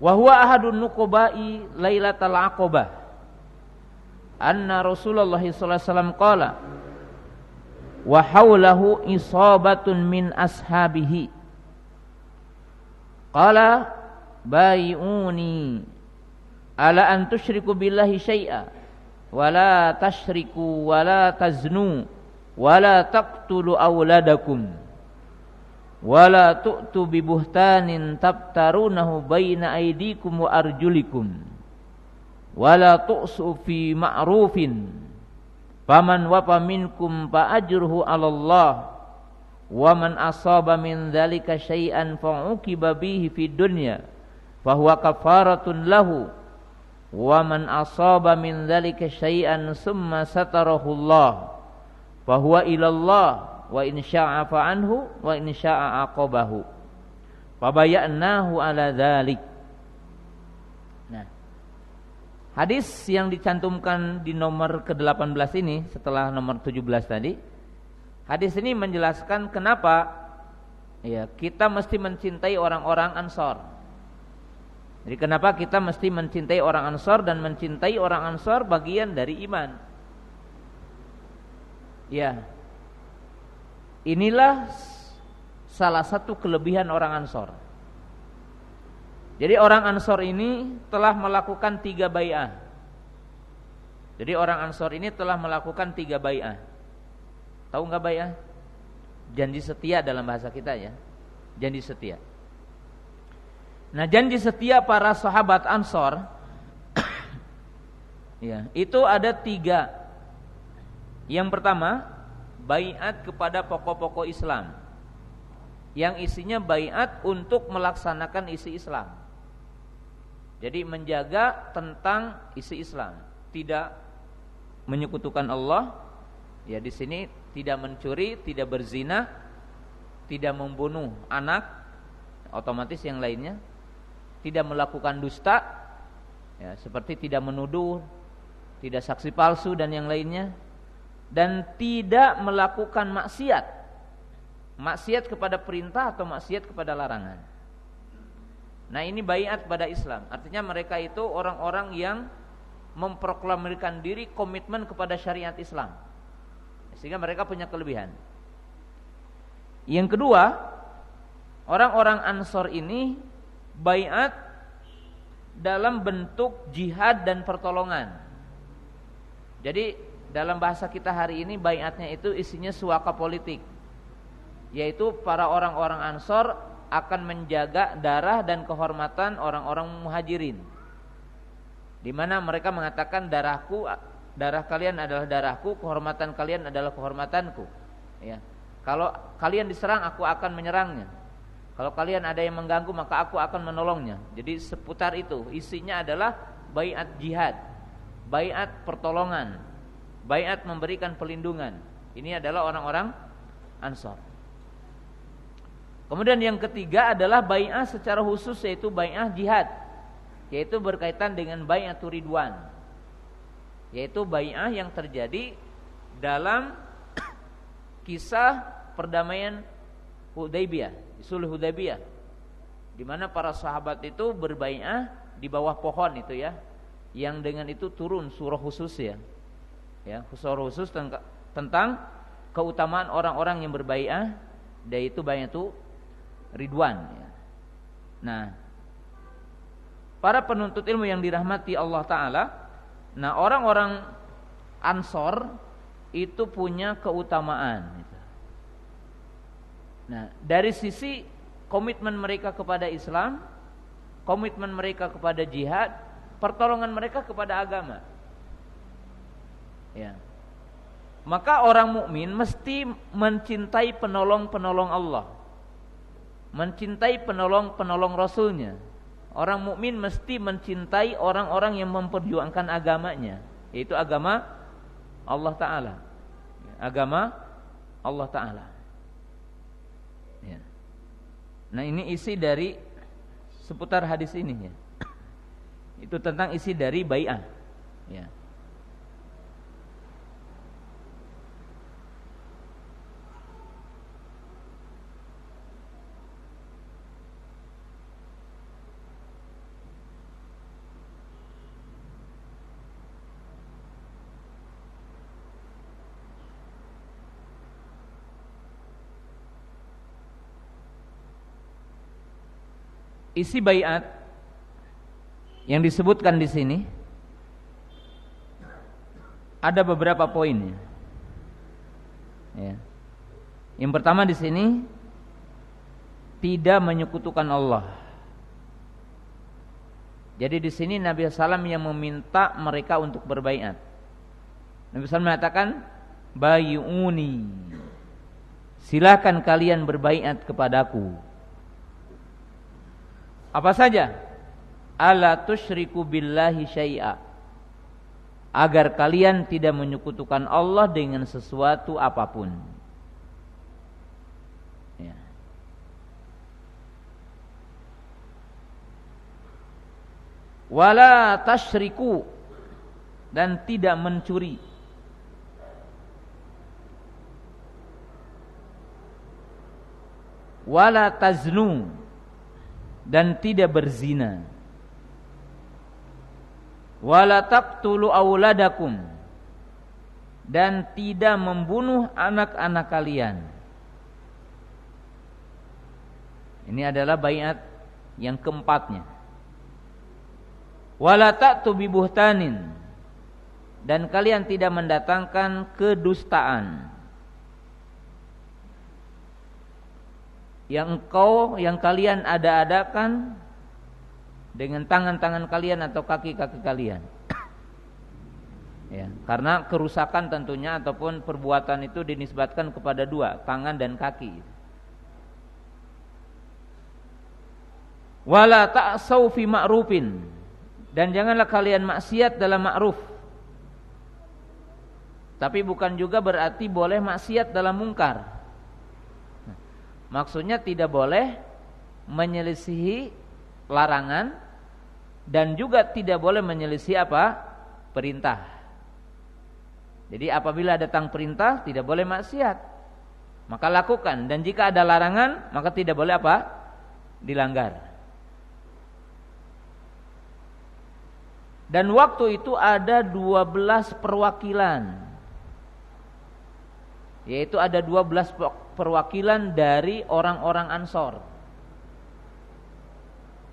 Wa huwa ahadun nuqabai lailatal aqabah. Anna Rasulullah sallallahu alaihi wasallam qala wa haulahu isabatun min ashabihi. Qala bai'uni ala an tusyriku billahi syai'a wa la tasyriku wa la taznu wala taqtulu auladakum wala tu'tu bi buhtanin tabtarunahu baina aydikum wa arjulikum wala tu'su fi ma'rufin faman wafa minkum fa ajruhu 'ala Allah wa man asaba min dzalika syai'an fa uqiba bihi fid dunya fa huwa kafaratun lahu wa man asaba min dzalika syai'an summa satarahu Allah fahuwa ilallah wa in syaa fa'anhu wa in syaa aqabahu fabayanahu ala dzalik. Nah, hadis yang dicantumkan di nomor ke-18 ini setelah nomor 17 tadi, hadis ini menjelaskan kenapa ya kita mesti mencintai orang-orang Ansor. Jadi kenapa kita mesti mencintai orang Ansor, dan mencintai orang Ansor bagian dari iman. Ya, inilah salah satu kelebihan orang Ansor. Jadi orang Ansor ini telah melakukan 3 bai'ah. Jadi orang Ansor ini telah melakukan 3 bai'ah. Tahu nggak bai'ah? Janji setia dalam bahasa kita ya, janji setia. Nah, janji setia para sahabat Ansor, ya, itu ada 3. Yang pertama, baiat kepada pokok-pokok Islam, yang isinya baiat untuk melaksanakan isi Islam. Jadi menjaga tentang isi Islam, tidak menyekutukan Allah. Ya, di sini tidak mencuri, tidak berzina, tidak membunuh anak, otomatis yang lainnya, tidak melakukan dusta, ya, seperti tidak menuduh, tidak saksi palsu dan yang lainnya. Dan tidak melakukan maksiat kepada perintah atau maksiat kepada larangan. Nah, ini baiat pada Islam. Artinya mereka itu orang-orang yang memproklamirkan diri komitmen kepada syariat Islam, sehingga mereka punya kelebihan. Yang kedua, orang-orang Ansor ini baiat dalam bentuk jihad dan pertolongan. Jadi dalam bahasa kita hari ini baiatnya itu isinya suaka politik, yaitu para orang-orang Ansor akan menjaga darah dan kehormatan orang-orang Muhajirin, di mana mereka mengatakan darah kalian adalah darahku, kehormatan kalian adalah kehormatanku. Ya, kalau kalian diserang aku akan menyerangnya, kalau kalian ada yang mengganggu maka aku akan menolongnya. Jadi seputar itu, isinya adalah baiat jihad, baiat pertolongan, baiat memberikan perlindungan. Ini adalah orang-orang Ansor. Kemudian yang ketiga adalah baiat secara khusus, yaitu baiat jihad, yaitu berkaitan dengan baiatur ridwan, yaitu baiat yang terjadi dalam kisah perdamaian Hudaybiyah, sulh Hudaybiyah, di mana para sahabat itu berbaiat di bawah pohon itu ya, yang dengan itu turun surah khusus ya, surah khusus tentang keutamaan orang-orang yang berbaiat, yaitu baiatu ridwan ya. Nah, para penuntut ilmu yang dirahmati Allah Ta'ala, nah orang-orang Ansor itu punya keutamaan. Nah, dari sisi komitmen mereka kepada Islam, komitmen mereka kepada jihad, pertolongan mereka kepada agama. Ya. Maka orang mukmin mesti mencintai penolong-penolong Allah, mencintai penolong-penolong Rasulnya. Orang mukmin mesti mencintai orang-orang yang memperjuangkan agamanya, yaitu agama Allah Ta'ala. Agama Allah Ta'ala ya. Nah, ini isi dari seputar hadis ini ya. Itu tentang isi dari bai'ah ya. Isi baiat yang disebutkan di sini ada beberapa poin. Ya. Yang pertama di sini tidak menyekutukan Allah. Jadi di sini Nabi SAW yang meminta mereka untuk berbaiat. Nabi SAW mengatakan, "Bayuni, silakan kalian berbaiat kepadaku." Apa saja? Alla tusyriku billahi syai'a, agar kalian tidak menyekutukan Allah dengan sesuatu apapun. Ya. Wala tasyriku, dan tidak mencuri. Wala taznu, dan tidak berzina. Wala taqtulu auladakum, dan tidak membunuh anak-anak kalian. Ini adalah baiat yang keempatnya. Wala ta'tu bi buhtanin, dan kalian tidak mendatangkan kedustaan yang kalian ada-adakan dengan tangan-tangan kalian atau kaki-kaki kalian. Ya, karena kerusakan tentunya ataupun perbuatan itu dinisbatkan kepada dua, tangan dan kaki. Wala ta'sau fi ma'rufin, dan janganlah kalian maksiat dalam ma'ruf. Tapi bukan juga berarti boleh maksiat dalam mungkar. Maksudnya tidak boleh menyelisihi larangan dan juga tidak boleh menyelisihi apa? Perintah. Jadi apabila datang perintah tidak boleh maksiat, maka lakukan, dan jika ada larangan maka tidak boleh apa? Dilanggar. Dan waktu itu ada 12 perwakilan. Yaitu ada 12 perwakilan dari orang-orang Ansor.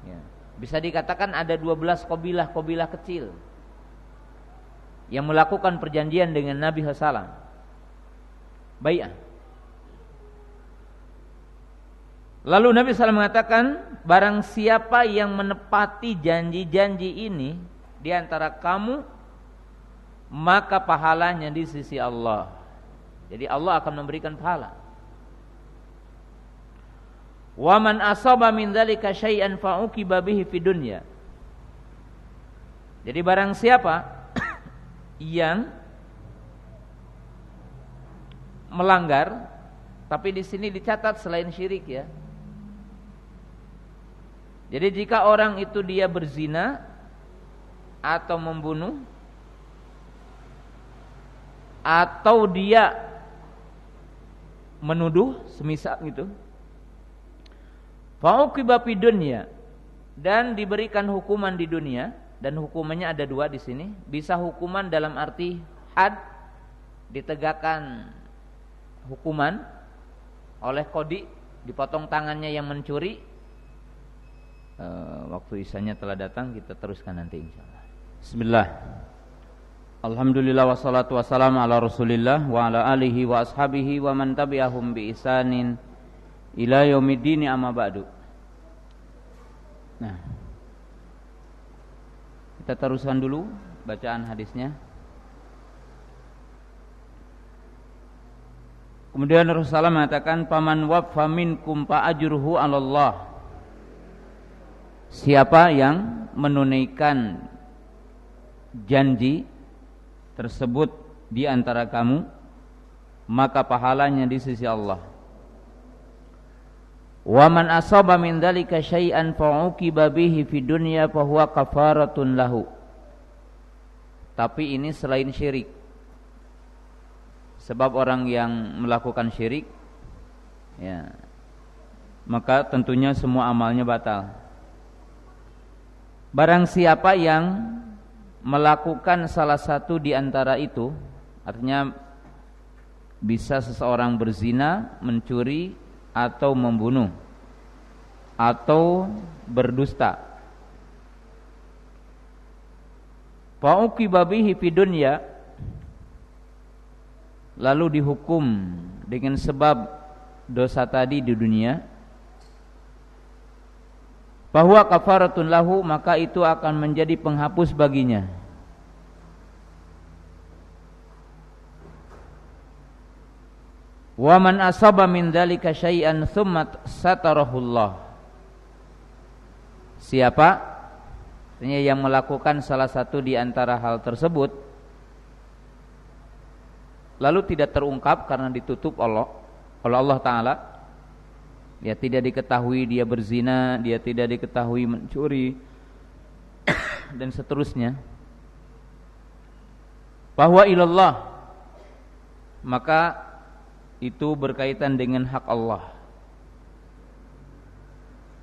Ya. Bisa dikatakan ada 12 kabilah kecil yang melakukan perjanjian dengan Nabi SAW. Bai'ah. Lalu Nabi SAW mengatakan, barang siapa yang menepati janji-janji ini di antara kamu, maka pahalanya di sisi Allah. Jadi Allah akan memberikan pahala. Wa man asaba min dzalika syai'an fa uqiba bihi fid dunya. Jadi barang siapa yang melanggar, tapi di sini dicatat selain syirik ya. Jadi jika orang itu dia berzina atau membunuh atau dia menuduh semisal gitu, fauqiba fid dunya, dan diberikan hukuman di dunia. Dan hukumannya ada dua di sini. Bisa hukuman dalam arti had, ditegakkan hukuman oleh kodi, dipotong tangannya yang mencuri. Waktu isanya telah datang, kita teruskan nanti insyaallah. Bismillah. Alhamdulillah wassalatu wassalamu ala Rasulillah wa ala alihi wa ashabihi wa man tabi'ahum bi ihsanin ila yaumiddin, amma ba'du. Nah, kita teruskan dulu bacaan hadisnya. Kemudian Rasulullah mengatakan, "Faman waffa minkum fa ajruhu 'ala Allah." Siapa yang menunaikan janji tersebut di antara kamu, maka pahalanya di sisi Allah. Wa man asaba min dzalika syai'an fa'uqiba bihi fid dunya fa huwa kafaratun lahu. Tapi ini selain syirik. Sebab orang yang melakukan syirik, ya, maka tentunya semua amalnya batal. Barang siapa yang melakukan salah satu di antara itu, artinya bisa seseorang berzina, mencuri, atau membunuh, atau berdusta. Fa'uqiba bihi fid dunya, lalu dihukum dengan sebab dosa tadi di dunia, bahwa kafaratun lahu, maka itu akan menjadi penghapus baginya. Wa man asaba min dzalika syai'an tsumma satarahullah. Siapa artinya yang melakukan salah satu di antara hal tersebut lalu tidak terungkap karena ditutup oleh Allah Ta'ala, ya, tidak diketahui dia berzina, dia tidak diketahui mencuri dan seterusnya, bahwa ilallah, maka itu berkaitan dengan hak Allah.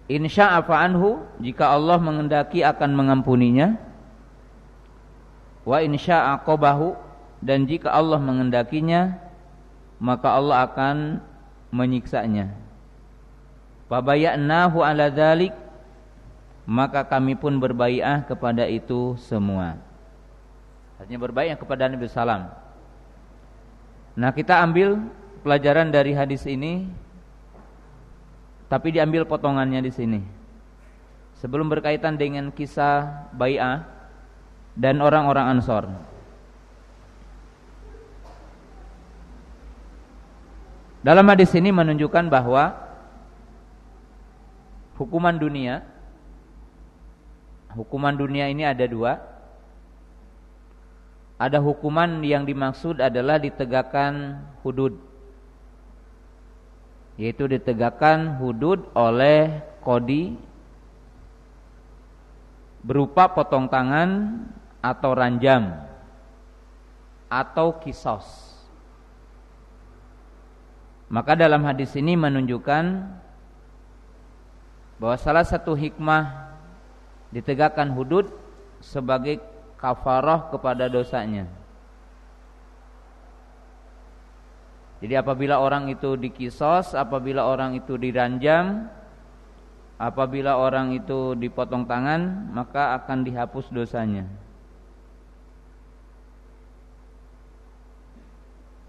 Insya'a fa'anhu, jika Allah mengendaki akan mengampuninya. Wa insya'a qabahu, dan jika Allah mengendakinya, maka Allah akan menyiksanya. Fabaya'nahu ala dzalik, maka kami pun berbai'ah kepada itu semua. Artinya berbai'ah kepada Nabi sallam. Nah, kita ambil pelajaran dari hadis ini, tapi diambil potongannya di sini. Sebelum berkaitan dengan kisah bai'ah dan orang-orang Ansor. Dalam hadis ini menunjukkan bahwa hukuman dunia ini ada dua. Ada hukuman yang dimaksud adalah ditegakkan hudud, yaitu ditegakkan hudud oleh qadhi berupa potong tangan atau ranjam atau qisas. Maka dalam hadis ini menunjukkan bahwa salah satu hikmah ditegakkan hudud sebagai kafarah kepada dosanya. Jadi apabila orang itu dikisos, apabila orang itu diranjam, apabila orang itu dipotong tangan, maka akan dihapus dosanya.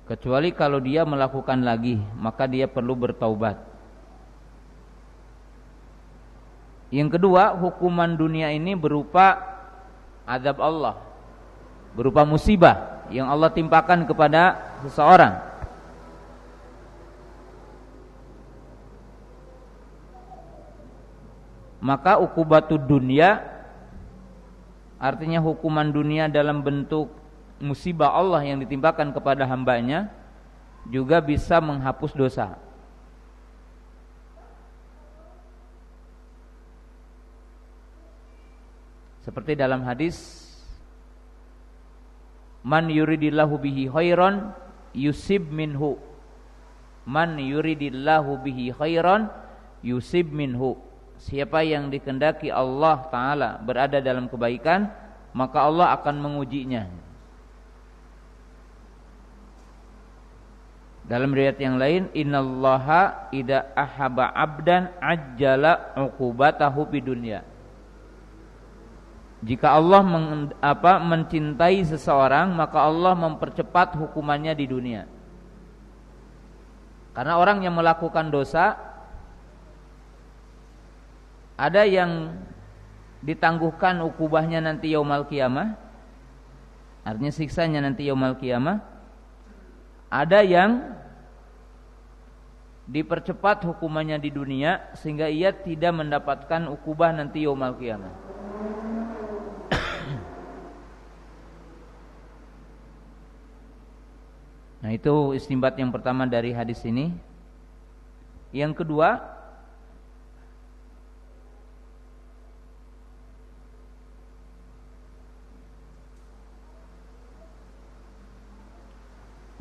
Kecuali kalau dia melakukan lagi, maka dia perlu bertaubat. Yang kedua, hukuman dunia ini berupa azab Allah, berupa musibah yang Allah timpakan kepada seseorang. Maka uqubatud dunya, artinya hukuman dunia dalam bentuk musibah Allah yang ditimpakan kepada hambanya, juga bisa menghapus dosa. Seperti dalam hadis, man yuridillahu bihi khairan yusib minhu, man yuridillahu bihi khairan yusib minhu. Siapa yang dikehendaki Allah Ta'ala berada dalam kebaikan, maka Allah akan mengujinya. Dalam riwayat yang lain, innallaha idza ahabba 'abdan ajjala 'uqubatahu fid dunya. Jika Allah mencintai seseorang, maka Allah mempercepat hukumannya di dunia. Karena orang yang melakukan dosa, ada yang ditangguhkan ukubahnya nanti yaumul qiyamah, artinya siksanya nanti yaumul qiyamah. Ada yang dipercepat hukumannya di dunia sehingga ia tidak mendapatkan ukubah nanti yaumul qiyamah. Nah, itu istinbat yang pertama dari hadis ini. Yang kedua,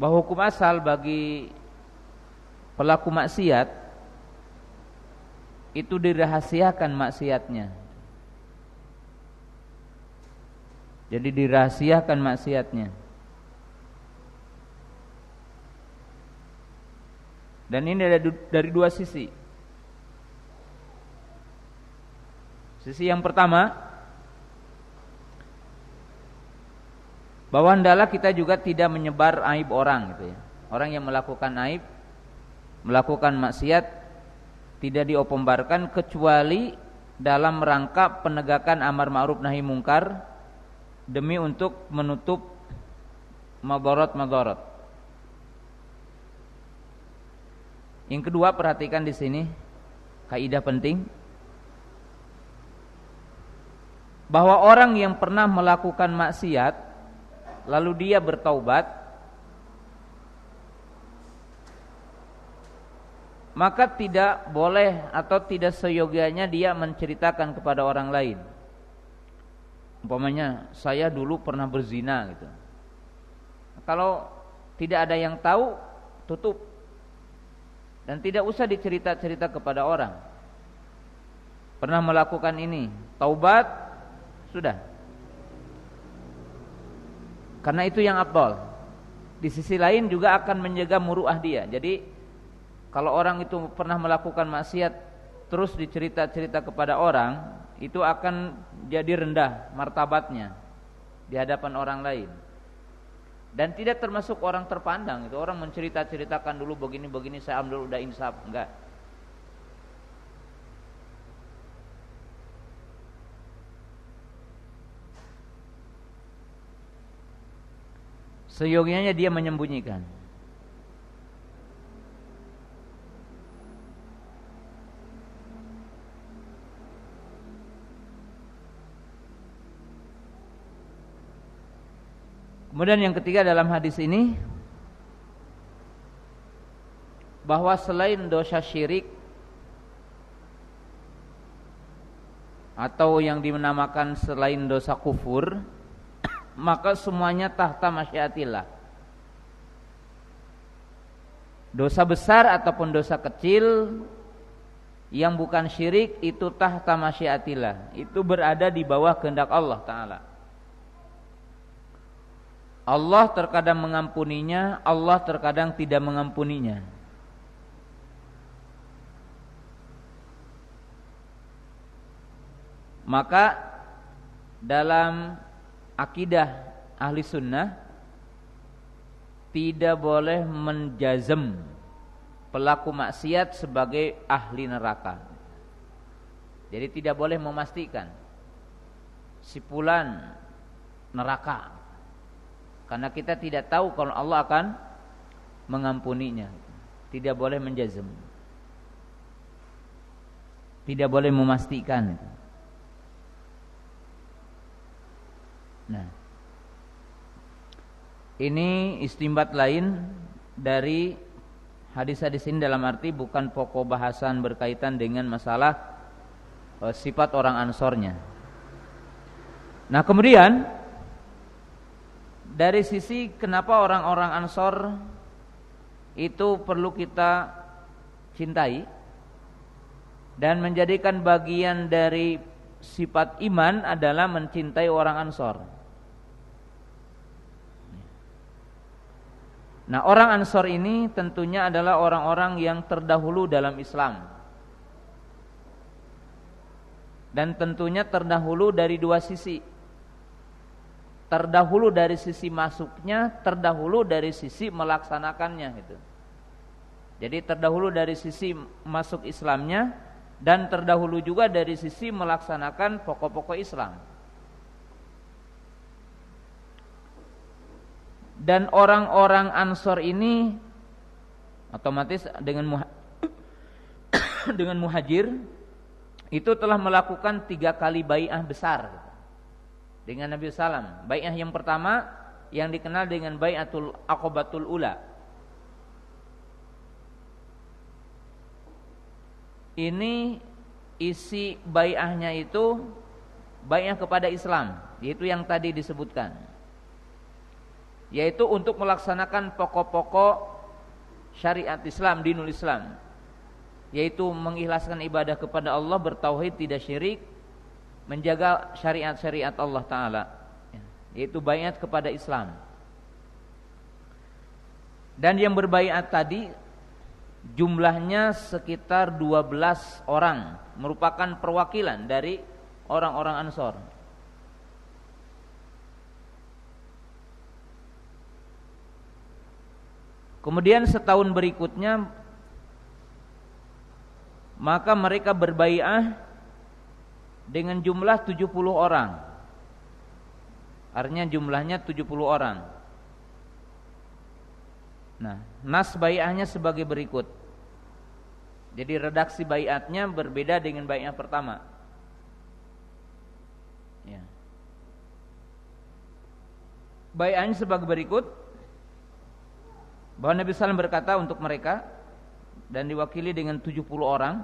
bahwa hukum asal bagi pelaku maksiat itu dirahasiakan maksiatnya. Jadi dirahasiakan maksiatnya. Dan ini ada dari dua sisi. Sisi yang pertama, bahwa hendaklah kita juga tidak menyebar aib orang gitu ya. Orang yang melakukan aib, melakukan maksiat tidak diopombarkan kecuali dalam rangka penegakan amar ma'ruf nahi mungkar demi untuk menutup madarat-madarat. Yang kedua, perhatikan di sini kaidah penting bahwa orang yang pernah melakukan maksiat lalu dia bertaubat, maka tidak boleh atau tidak seyogianya dia menceritakan kepada orang lain. Umpamanya saya dulu pernah berzina gitu. Kalau tidak ada yang tahu, tutup. Dan tidak usah dicerita-cerita kepada orang. Pernah melakukan ini, taubat, sudah. Karena itu yang afdal. Di sisi lain juga akan menjaga muruah dia. Jadi kalau orang itu pernah melakukan maksiat terus dicerita-cerita kepada orang, itu akan jadi rendah martabatnya di hadapan orang lain. Dan tidak termasuk orang terpandang. Itu orang mencerita-ceritakan dulu begini-begini, saya alhamdulillah udah insaf. Enggak. Seyogianya dia menyembunyikan. Kemudian yang ketiga dalam hadis ini, bahwa selain dosa syirik atau yang dinamakan selain dosa kufur, maka semuanya tahta masyiatillah. Dosa besar ataupun dosa kecil yang bukan syirik itu tahta masyiatillah, itu berada di bawah kehendak Allah Ta'ala. Allah terkadang mengampuninya, Allah terkadang tidak mengampuninya. Maka dalam akidah ahli sunnah tidak boleh menjazm pelaku maksiat sebagai ahli neraka. Jadi tidak boleh memastikan si fulan neraka, karena kita tidak tahu kalau Allah akan mengampuninya. Tidak boleh menjazm, tidak boleh memastikan. Nah, ini istimbat lain dari hadis-hadis ini, dalam arti bukan pokok bahasan berkaitan dengan masalah sifat orang Ansornya. Nah, kemudian dari sisi kenapa orang-orang Ansor itu perlu kita cintai dan menjadikan bagian dari sifat iman adalah mencintai orang Ansor. Nah, orang Ansor ini tentunya adalah orang-orang yang terdahulu dalam Islam. Dan tentunya terdahulu dari dua sisi. Terdahulu dari sisi masuknya, terdahulu dari sisi melaksanakannya gitu. Jadi terdahulu dari sisi masuk Islamnya, dan terdahulu juga dari sisi melaksanakan pokok-pokok Islam. Dan orang-orang Ansor ini otomatis dengan dengan muhajir itu telah melakukan 3 kali bai'ah besar dengan Nabi Sallam. Bai'ah yang pertama yang dikenal dengan Bai'atul Aqabatul Ula. Ini isi bai'ahnya itu bai'ah kepada Islam, yaitu yang tadi disebutkan. yaitu untuk melaksanakan pokok-pokok syariat Islam, dinul Islam, yaitu mengikhlaskan ibadah kepada Allah, bertauhid, tidak syirik, menjaga syariat-syariat Allah Ta'ala, yaitu baiat kepada Islam. Dan yang berbaiat tadi jumlahnya sekitar 12 orang, merupakan perwakilan dari orang-orang Ansor. Kemudian setahun berikutnya maka mereka berbaiat dengan jumlah 70 orang. Artinya jumlahnya 70 orang. Nah, nas baiatnya sebagai berikut. Jadi redaksi baiatnya berbeda dengan baiat pertama. Ya. Baiatnya sebagai berikut, bahwa Nabi SAW berkata untuk mereka, dan diwakili dengan 70 orang,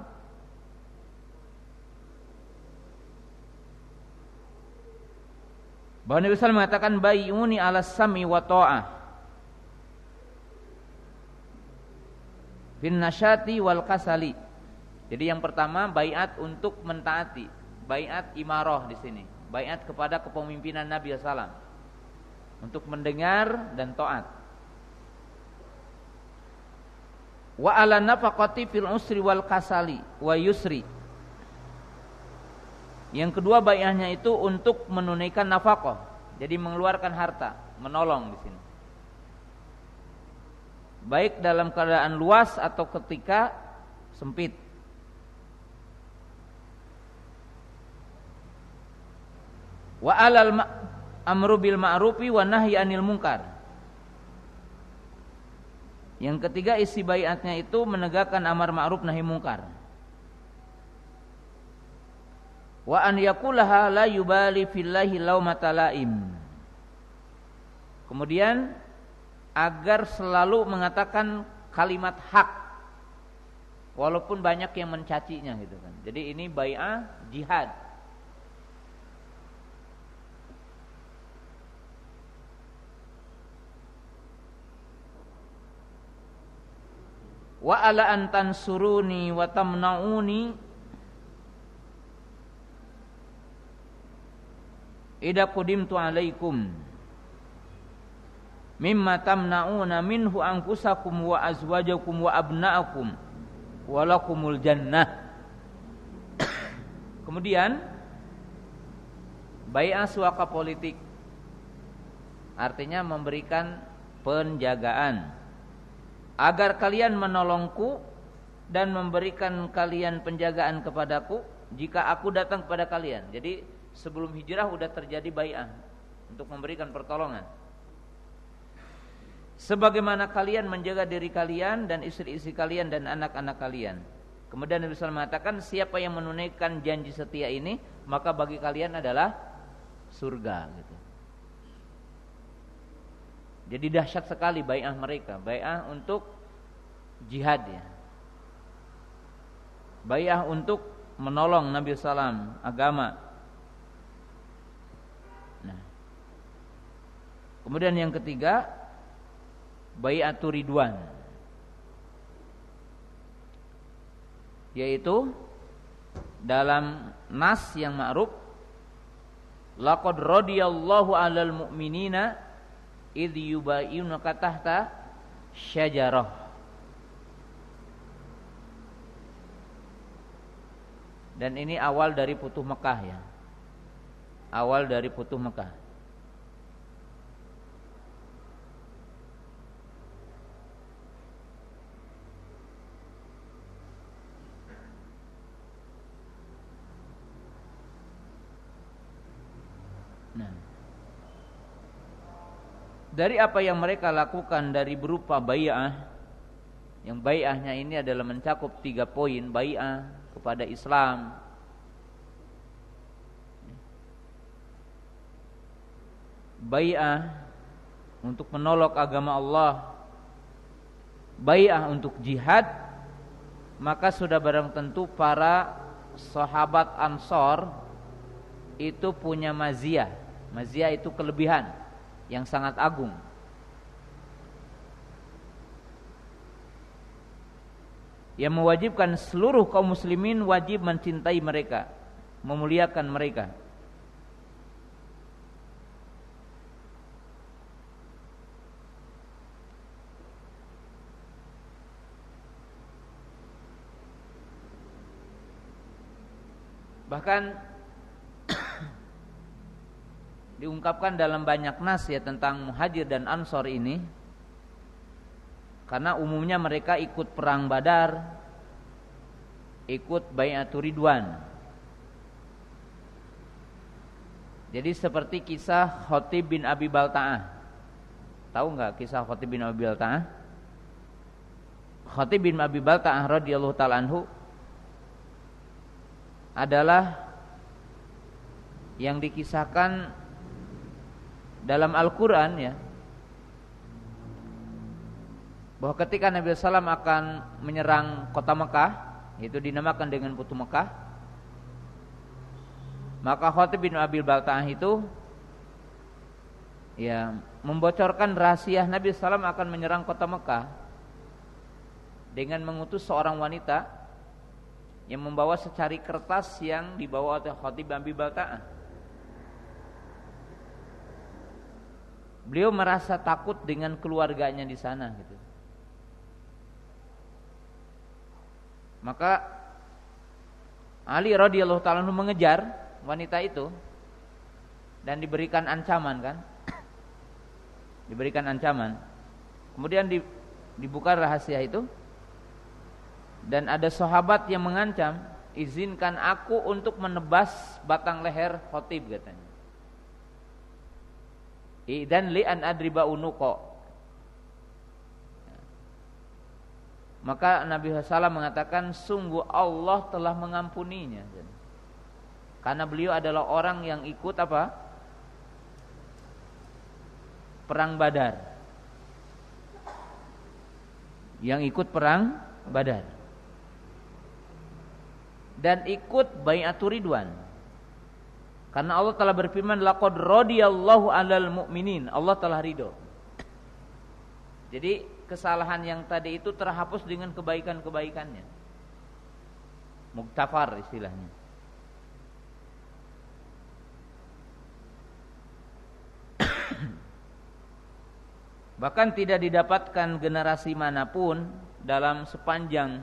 bahwa Nabi SAW mengatakan bai'uni ala sam'i wa ta'ah fin nasyati wal kasali. Jadi yang pertama baiat untuk mentaati, baiat imarah di sini, baiat kepada kepemimpinan Nabi SAW untuk mendengar dan taat. Wa ala nafaqati fil usri wal kasali wa yusri. Yang kedua baiatnya itu untuk menunaikan nafkah, jadi mengeluarkan harta, menolong di sini. Baik dalam keadaan luas atau ketika sempit. Wa alal amru bil ma'rufi wa nahyi 'anil munkar. Yang ketiga isi baiatnya itu menegakkan amar ma'ruf nahi munkar. Wa an yaqulaha la yubali fillahi laumata laim. Kemudian agar selalu mengatakan kalimat hak walaupun banyak yang mencacinya gitu kan. Jadi ini bai'ah jihad. Wa ala an tansuruni wa tamna'uni idza qudimtu alaikum mimma tamna'una minhu anfusakum wa azwajakum wa abna'akum walakumul jannah. Kemudian bai'ah suaka politik, artinya memberikan penjagaan agar kalian menolongku dan memberikan kalian penjagaan kepadaku jika aku datang kepada kalian. Jadi sebelum hijrah sudah terjadi bai'ah untuk memberikan pertolongan. Sebagaimana kalian menjaga diri kalian dan istri-istri kalian dan anak-anak kalian. Kemudian Nabi SAW mengatakan, siapa yang menunaikan janji setia ini, maka bagi kalian adalah surga gitu. Jadi dahsyat sekali bai'ah mereka, bai'ah untuk jihad ya. Bai'ah untuk menolong Nabi SAW agama. Nah. Kemudian yang ketiga, bai'atur ridwan, yaitu dalam nas yang ma'ruf, laqad radiyallahu 'alal mu'minina idh yubayyunaka tahta syajarah. Dan ini awal dari Futuh Mekah ya. Awal dari Futuh Mekah. Nah, dari apa yang mereka lakukan dari berupa bai'ah, yang bai'ahnya ini adalah mencakup 3 poin, bai'ah kepada Islam, bai'ah untuk menolong agama Allah, bai'ah untuk jihad, maka sudah barang tentu para sahabat Ansor itu punya maziyah. Maziyah itu kelebihan yang sangat agung. yang mewajibkan seluruh kaum muslimin wajib mencintai mereka, memuliakan mereka. Bahkan diungkapkan dalam banyak nas ya tentang Muhajir dan Ansor ini, karena umumnya mereka ikut perang Badar, ikut Bai'atur Ridwan. Jadi seperti kisah Khatib bin Abi Balta'ah. Tahu enggak kisah Khatib bin Abi Balta'ah? Khatib bin Abi Balta'ah radhiyallahu ta'ala anhu adalah yang dikisahkan dalam Al-Quran ya, bahwa ketika Nabi SAW akan menyerang kota Mekah, yaitu dinamakan dengan Futuh Mekah, maka Khatib bin Abi Balta'ah itu ya membocorkan rahasia Nabi SAW akan menyerang kota Mekah dengan mengutus seorang wanita yang membawa secari kertas yang dibawa oleh Khatib bin Abi Balta'ah. Beliau merasa takut dengan keluarganya di sana gitu. Maka Ali radhiyallahu ta'ala mengejar wanita itu dan diberikan ancaman kan? Diberikan ancaman. Kemudian dibuka rahasia itu dan ada sahabat yang mengancam, izinkan aku untuk menebas batang leher Khatib katanya. Idan li an adriba unuqa. Maka Nabi SAW mengatakan sungguh Allah telah mengampuninya, karena beliau adalah orang yang ikut apa? Perang Badar. Yang ikut perang Badar. Dan ikut Bai'atur Ridwan. Karena Allah telah berfirman laqad radiyallahu 'alal mu'minin. Allah telah ridho. Jadi kesalahan yang tadi itu terhapus dengan kebaikan-kebaikannya. Muktafar istilahnya. Bahkan tidak didapatkan generasi manapun dalam sepanjang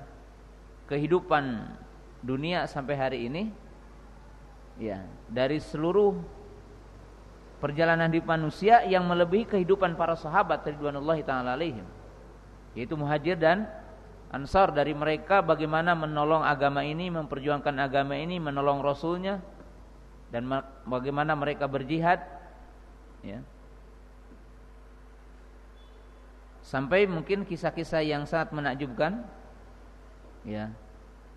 kehidupan dunia sampai hari ini, ya, dari seluruh perjalanan hidup manusia yang melebihi kehidupan para sahabat ridwanullahi ta'ala alaihim, yaitu Muhajir dan Ansar. Dari mereka bagaimana menolong agama ini, memperjuangkan agama ini, menolong Rasulnya, dan bagaimana mereka berjihad, ya. Sampai mungkin kisah-kisah yang sangat menakjubkan, ya.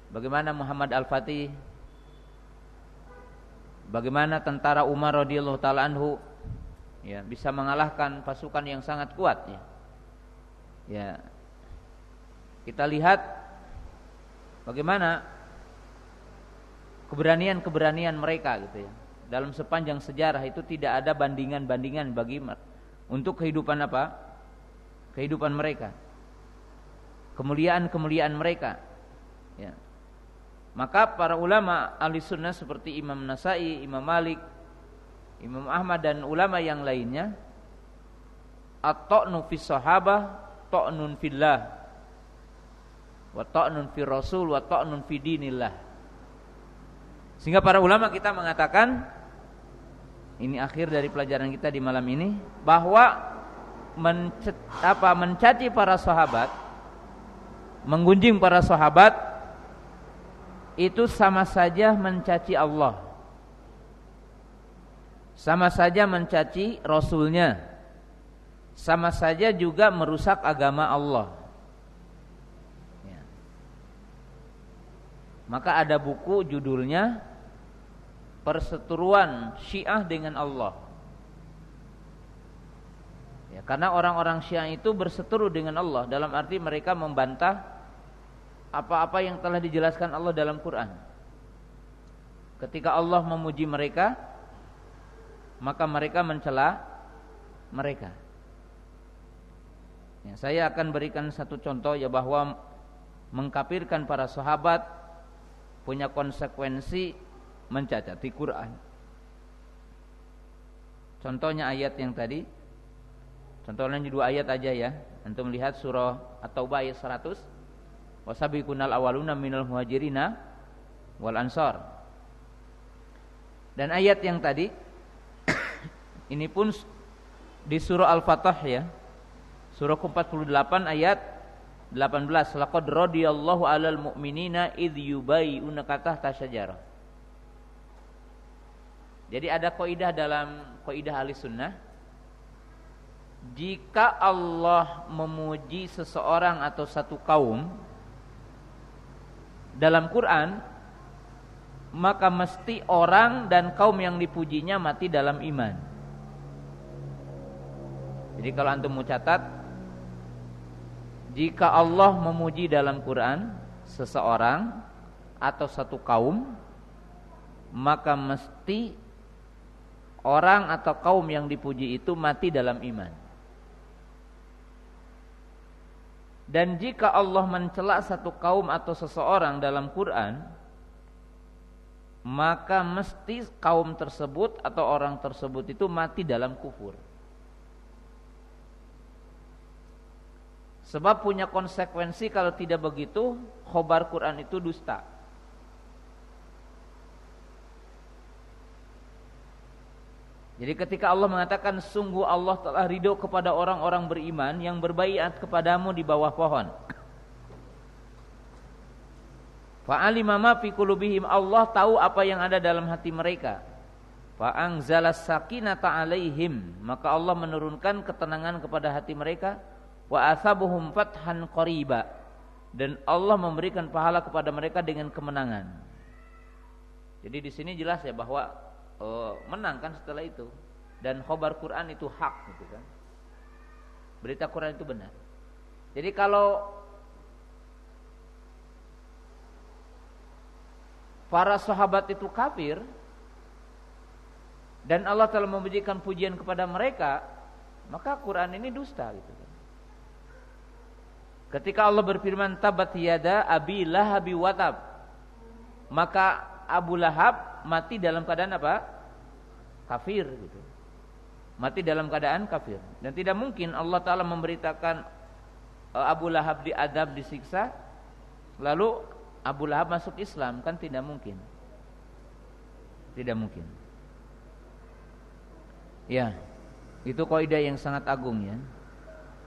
Bagaimana Muhammad Al-Fatih, bagaimana tentara Umar radhiyallahu taala anhu, ya, bisa mengalahkan pasukan yang sangat kuat, ya. Ya. Kita lihat bagaimana keberanian-keberanian mereka gitu ya. Dalam sepanjang sejarah itu tidak ada bandingan-bandingan bagi untuk kehidupan apa? Kehidupan mereka, kemuliaan-kemuliaan mereka, ya. Maka para ulama ahli sunnah seperti Imam Nasai, Imam Malik, Imam Ahmad dan ulama yang lainnya, at-ta'nu fis sahabah ta'nun fillah wa ta'nun fir rasul wa ta'nun fi dinillah. Sehingga para ulama kita mengatakan, ini akhir dari pelajaran kita di malam ini, bahwa mencaci para sahabat, menggunjing para sahabat itu sama saja mencaci Allah, sama saja mencaci Rasulnya, sama saja juga merusak agama Allah, ya. Maka ada buku judulnya Perseteruan Syiah dengan Allah. Ya, karena orang-orang Syiah itu berseteru dengan Allah, dalam arti mereka membantah apa-apa yang telah dijelaskan Allah dalam Quran. Ketika Allah memuji mereka, maka mereka mencela mereka. Ya, saya akan berikan satu contoh, ya, bahwa mengkafirkan para sahabat, punya konsekuensi mencacati Quran. Contohnya ayat yang tadi, contohnya 2 ayat aja ya. Antum lihat surah At-Taubah ayat 100. Wasabiqunal awaluna minal muhajirina wal ansar. Dan ayat yang tadi ini pun di surah Al-Fatah ya. Surah ke-48 ayat 18. Laqad radiyallahu 'alal mu'minina idz yubayyi'unaka tahta syajarah. Jadi ada kaidah dalam kaidah ahli sunnah, jika Allah memuji seseorang atau satu kaum dalam Quran, maka mesti orang dan kaum yang dipujinya mati dalam iman. Jadi kalau antum mau catat, jika Allah memuji dalam Quran seseorang atau satu kaum, maka mesti orang atau kaum yang dipuji itu mati dalam iman. Dan jika Allah mencela satu kaum atau seseorang dalam Quran, maka mesti kaum tersebut atau orang tersebut itu mati dalam kufur. Sebab punya konsekuensi, kalau tidak begitu khobar Quran itu dusta. Jadi ketika Allah mengatakan sungguh Allah telah ridho kepada orang-orang beriman yang berbaiat kepadamu di bawah pohon. Fa'alima ma fi qulubihim, Allah tahu apa yang ada dalam hati mereka. Fa'anzalas sakinata 'alaihim, maka Allah menurunkan ketenangan kepada hati mereka. Wa athabuhum fathan qariba, dan Allah memberikan pahala kepada mereka dengan kemenangan. Jadi di sini jelas ya bahwa menang kan setelah itu, dan khobar Quran itu hak gitu kan. Berita Quran itu benar. Jadi kalau para sahabat itu kafir dan Allah telah memberikan pujian kepada mereka, maka Quran ini dusta gitu kan. Ketika Allah berfirman tabat yada abi lahabi watab, maka Abu Lahab mati dalam keadaan apa? Kafir gitu. Mati dalam keadaan kafir. Dan tidak mungkin Allah Ta'ala memberitakan Abu Lahab diadab, disiksa, lalu Abu Lahab masuk Islam, kan tidak mungkin. Tidak mungkin. Ya, itu kaidah yang sangat agung ya.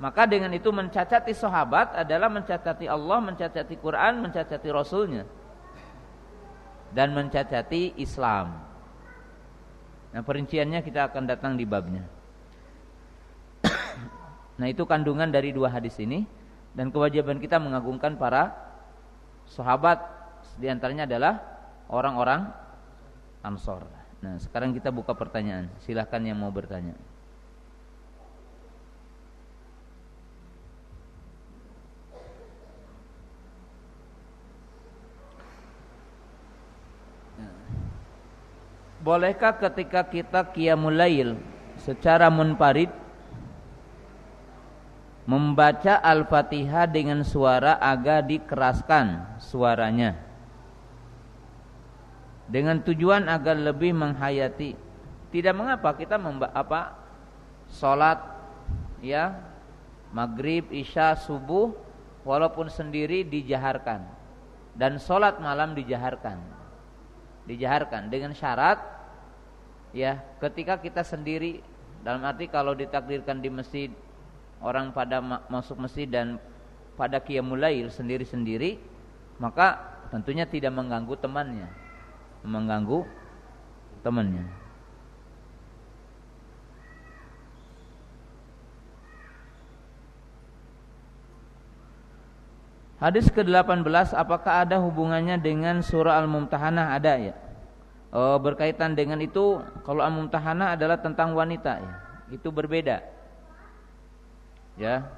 Maka dengan itu mencacati sahabat adalah mencacati Allah, mencacati Quran, mencacati Rasulnya, dan mencacati Islam. Nah, perinciannya kita akan datang di babnya. Nah, itu kandungan dari 2 hadis ini, dan kewajiban kita mengagungkan para sahabat, di antaranya adalah orang-orang Ansor. Nah, sekarang kita buka pertanyaan. Silahkan yang mau bertanya. Bolehkah ketika kita qiyamul lail secara munfarid membaca Al-Fatihah dengan suara agak dikeraskan suaranya, dengan tujuan agar lebih menghayati? Tidak mengapa kita salat ya, maghrib, isya, subuh, walaupun sendiri dijaharkan, dan salat malam dijaharkan dengan syarat ya, ketika kita sendiri, dalam arti kalau ditakdirkan di masjid orang pada masuk masjid dan pada qiyamul lail sendiri-sendiri, maka tentunya tidak mengganggu temannya. Hadis ke-18, apakah ada hubungannya dengan surah Al-Mumtahanah? Ada ya. Berkaitan dengan itu, kalau Al-Mumtahanah adalah tentang wanita ya. Itu berbeda. Ya.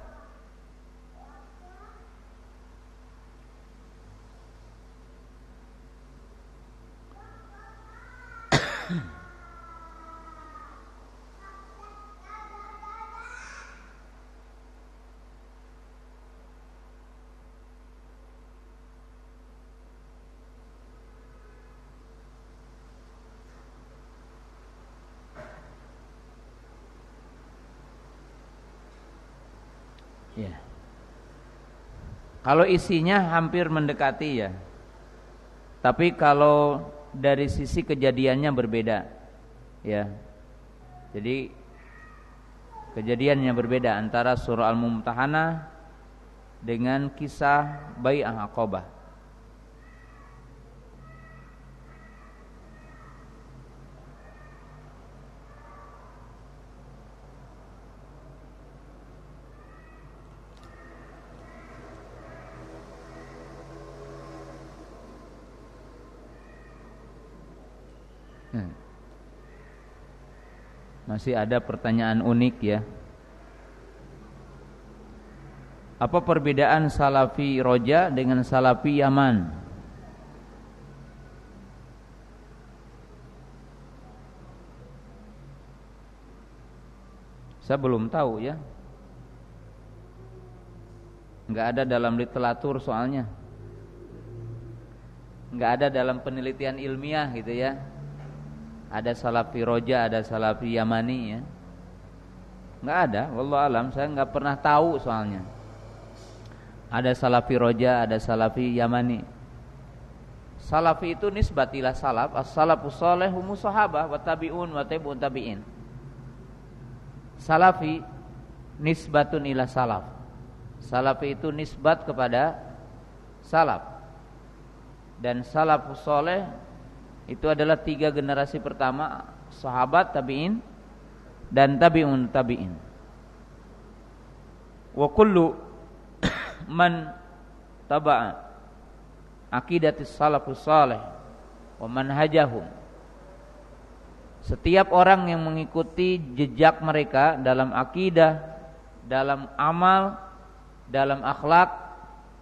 Ya. Kalau isinya hampir mendekati ya. Tapi kalau dari sisi kejadiannya berbeda. Ya. Jadi kejadiannya berbeda antara surah Al-Mumtahanah dengan kisah Bai'ah Aqabah. Masih ada pertanyaan unik ya. Apa perbedaan Salafi Roja dengan Salafi Yaman? Saya belum tahu ya. Enggak ada dalam literatur soalnya. Enggak ada dalam penelitian ilmiah gitu ya. Ada Salafi Roja, ada Salafi Yamani ya. Enggak ada, wallahu alam, saya enggak pernah tahu soalnya. Ada Salafi Roja, ada Salafi Yamani. Salafi itu nisbatilah salaf, as-salafus salih humus sahabah wa tabi'un wa tabi'un tabi'in. Salafi nisbatun ila salaf. Salafi itu nisbat kepada salaf. Dan salafus salih itu adalah 3 generasi pertama, sahabat, tabi'in dan tabi'un tabi'in. Wa kullu man taba'a aqidatis salafus salih wa manhajahum. Setiap orang yang mengikuti jejak mereka dalam akidah, dalam amal, dalam akhlak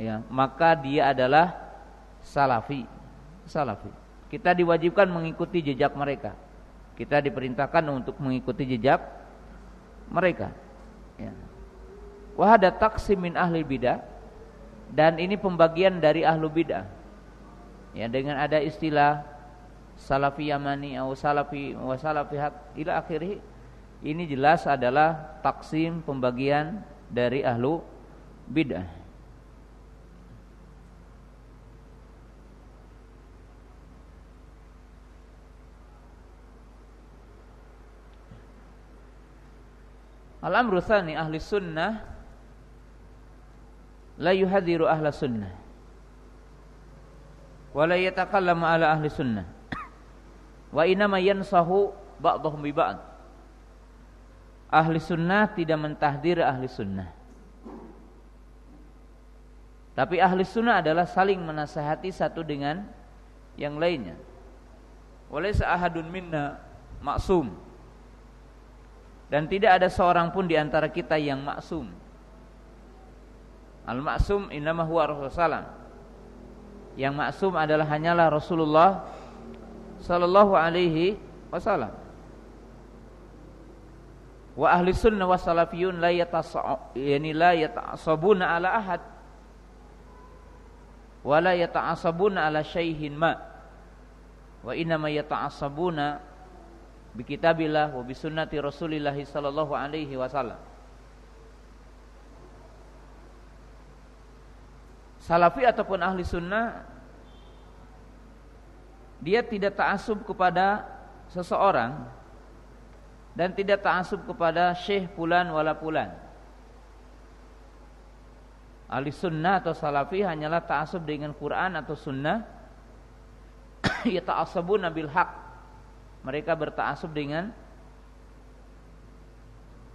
ya, maka dia adalah salafi. Salafi. Kita diwajibkan mengikuti jejak mereka. Kita diperintahkan untuk mengikuti jejak mereka. Ya. Wa hada taqsim min ahli bidah, dan ini pembagian dari ahlu bidah. Ya, dengan ada istilah Salafi Yamani atau Salafi wa Salafi haq ila akhirih, ini jelas adalah taksim pembagian dari ahlu bidah. Al-amru tsani ahli sunnah la yuhadiru ahla sunnah wa la yatakallamu ala ahli sunnah wa inama yansahu ba'dhum bi ba'd. Ahli sunnah tidak mentahdir ahli sunnah, tapi ahli sunnah adalah saling menasihati satu dengan yang lainnya. Walaysa ahadun minna maksum, dan tidak ada seorang pun di antara kita yang maksum. Al-maksum innama huwa Rasulullah. Yang maksum adalah hanyalah Rasulullah sallallahu alaihi wasallam. Wa ahli sunnah wa salafiyun la yata'asabuna ala ahad wa la yata'asabuna ala syai'in ma, wa innama yata'asabuna bi kitabillah wa bi sunnati Rasulillah sallallahu alaihi wasallam. Salafi ataupun ahli sunnah, dia tidak ta'assub kepada seseorang dan tidak ta'assub kepada syekh fulan wala fulan. Ahli sunnah atau salafi hanyalah ta'assub dengan Quran atau sunnah. Ya ta'assabuna bil haq. Mereka berta'assub dengan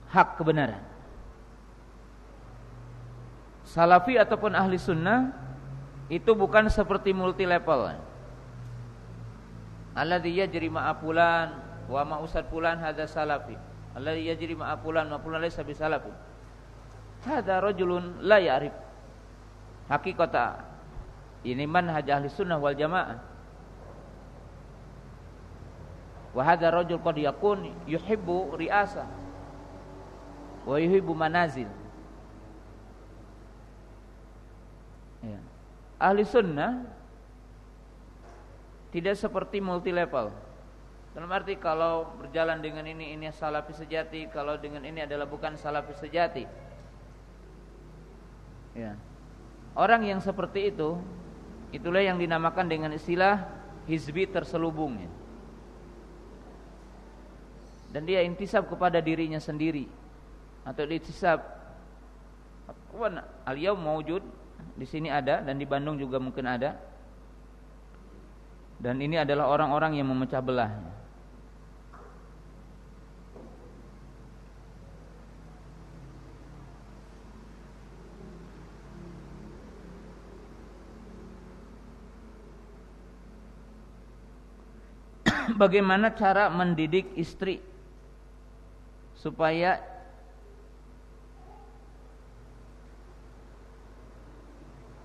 hak, kebenaran. Salafi ataupun ahli sunnah itu bukan seperti multi level. Alladzi yajri ma'a fulan wa ma usad fulan hadza salafi. Alladzi yajri ma'a fulan wa fulan laysa bisalafi. Hadza rajulun la ya'rif haqiqata ini manhaj ahli sunnah wal jamaah. Wa hadza rajul qad yakun yuhibbu ri'asa wa yuhibbu manazil. Ya. Ahli sunnah tidak seperti multi level. Dalam arti kalau berjalan dengan ini salafi sejati, kalau dengan ini adalah bukan salafi sejati. Ya. Orang yang seperti itu, itulah yang dinamakan dengan istilah hizbi terselubung ya. Dan dia intisab kepada dirinya sendiri atau intisab al-yaum maujud, di sini ada dan di Bandung juga mungkin ada. Dan ini adalah orang-orang yang memecah belah. Bagaimana cara mendidik istri supaya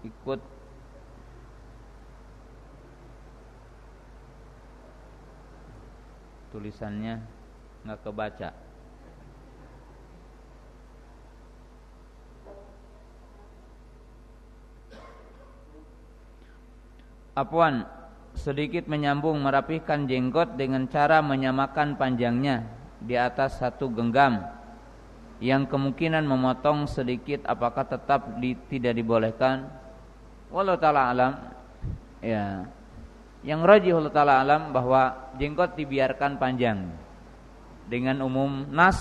ikut tulisannya nggak kebaca. Apwan, sedikit menyambung merapihkan jenggot dengan cara menyamakan panjangnya di atas satu genggam yang kemungkinan memotong sedikit, apakah tetap tidak dibolehkan? Wallahu ta'ala alam. Ya. Yang rajih wallahu ta'ala alam bahwa jenggot dibiarkan panjang dengan umum nas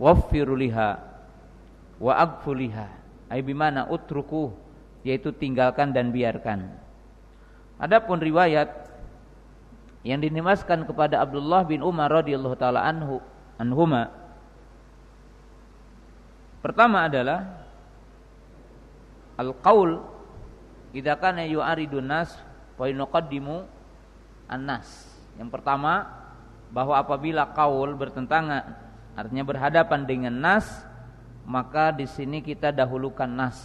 waffiruliha wa agfuliha, ay bimana utruku, yaitu tinggalkan dan biarkan. Adapun riwayat yang dinimaskan kepada Abdullah bin Umar radhiyallahu taala anhuma, pertama adalah al-qaul idza kana yu'aridun nas wa yuqaddimu an-nas. Yang pertama, bahwa apabila qaul bertentangan, artinya berhadapan dengan nas, maka di sini kita dahulukan nas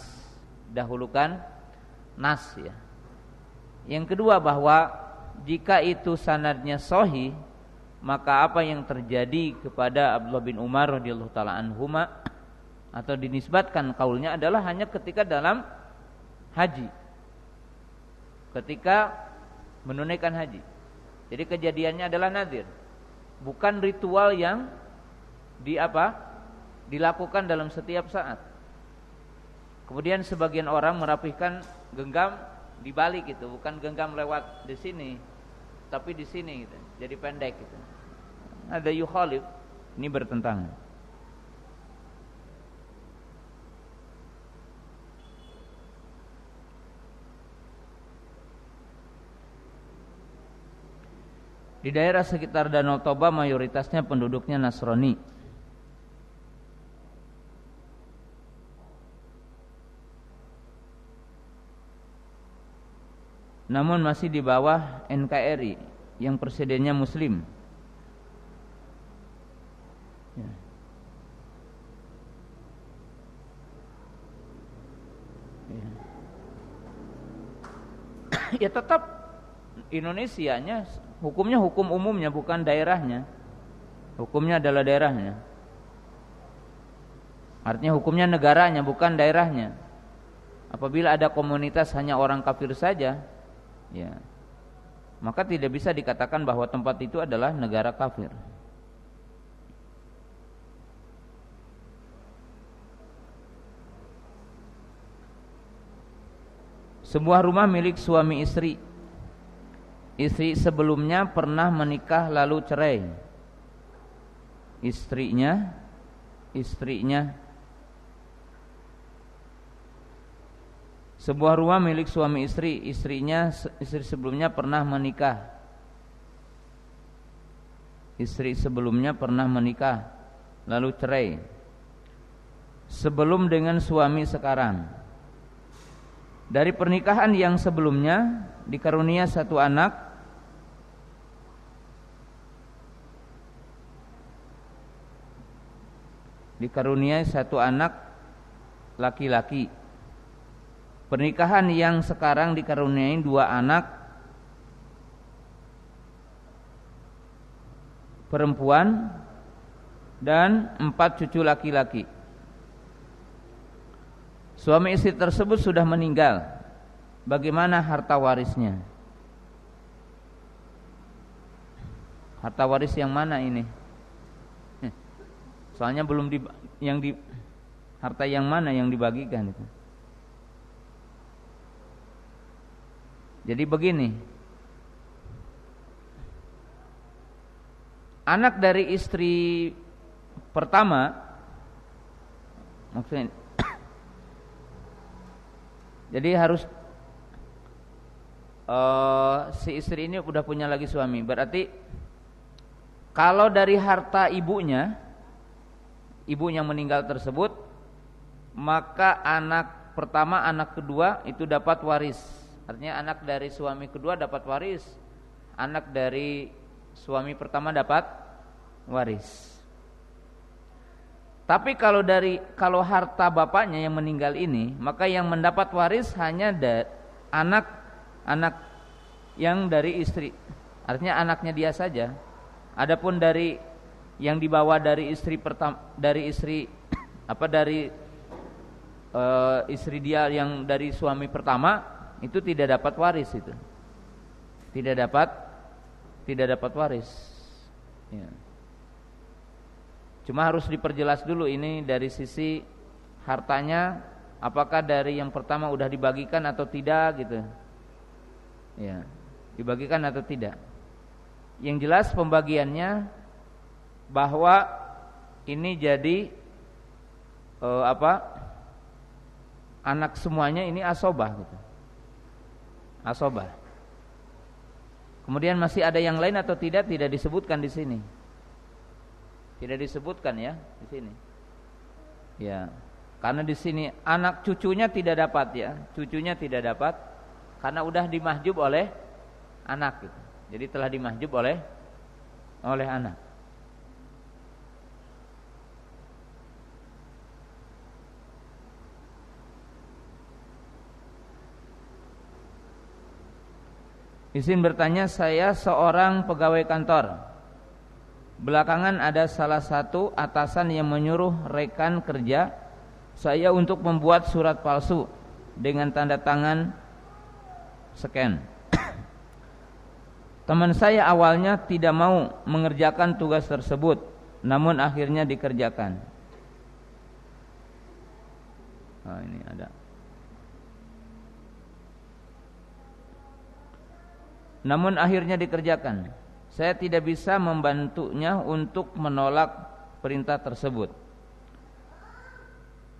ya. Yang kedua, bahwa jika itu sanadnya sahih, maka apa yang terjadi kepada Abdullah bin Umar radhiyallahu taala anhuma atau dinisbatkan kaulnya adalah hanya ketika dalam haji, ketika menunaikan haji. Jadi kejadiannya adalah nadir, bukan ritual yang dilakukan dalam setiap saat. Kemudian sebagian orang merapihkan genggam di balik itu, bukan genggam lewat di sini, tapi di sini gitu. Jadi pendek gitu. Ada yukhalif, ini bertentangan. Di daerah sekitar Danau Toba mayoritasnya penduduknya Nasrani. Namun masih di bawah NKRI yang presidennya Muslim. Ya. Ya tetap Indonesianya hukumnya hukum umumnya, bukan daerahnya. Hukumnya adalah daerahnya. Artinya hukumnya negaranya, bukan daerahnya. Apabila ada komunitas hanya orang kafir saja, ya, maka tidak bisa dikatakan bahwa tempat itu adalah negara kafir. Sebuah rumah milik suami istri. Istri sebelumnya pernah menikah lalu cerai. Istrinya sebuah rumah milik suami istri, istri sebelumnya pernah menikah. Istri sebelumnya pernah menikah lalu cerai. Sebelum dengan suami sekarang. Dari pernikahan yang sebelumnya dikarunia satu anak. Dikaruniai satu anak laki-laki. Pernikahan yang sekarang dikaruniai dua anak perempuan dan 4 cucu laki-laki. Suami istri tersebut sudah meninggal. Bagaimana harta warisnya? Harta waris yang mana ini? Soalnya belum harta yang mana yang dibagikan itu? Jadi begini, anak dari istri pertama, maksudnya, jadi harus si istri ini udah punya lagi suami. Berarti kalau dari harta ibunya yang meninggal tersebut, maka anak pertama, anak kedua itu dapat waris. Artinya anak dari suami kedua dapat waris, anak dari suami pertama dapat waris. Tapi kalau harta bapaknya yang meninggal ini, maka yang mendapat waris hanya anak yang dari istri. Artinya anaknya dia saja. Adapun dari yang dibawa dari istri dia yang dari suami pertama itu tidak dapat waris itu. Tidak dapat waris. Ya. Cuma harus diperjelas dulu ini dari sisi hartanya, apakah dari yang pertama udah dibagikan atau tidak gitu. Ya, dibagikan atau tidak. Yang jelas pembagiannya bahwa ini jadi anak semuanya ini asobah gitu. Asobah. Kemudian masih ada yang lain atau tidak disebutkan di sini. Tidak disebutkan ya di sini. Ya, karena di sini anak cucunya tidak dapat ya, cucunya tidak dapat karena udah dimahjub oleh anak gitu. Jadi telah dimahjub oleh anak. Izin bertanya, saya seorang pegawai kantor. Belakangan ada salah satu atasan yang menyuruh rekan kerja saya untuk membuat surat palsu dengan tanda tangan scan. Teman saya awalnya tidak mau mengerjakan tugas tersebut, namun akhirnya dikerjakan. Oh, ini ada. Namun akhirnya dikerjakan. Saya tidak bisa membantunya untuk menolak perintah tersebut.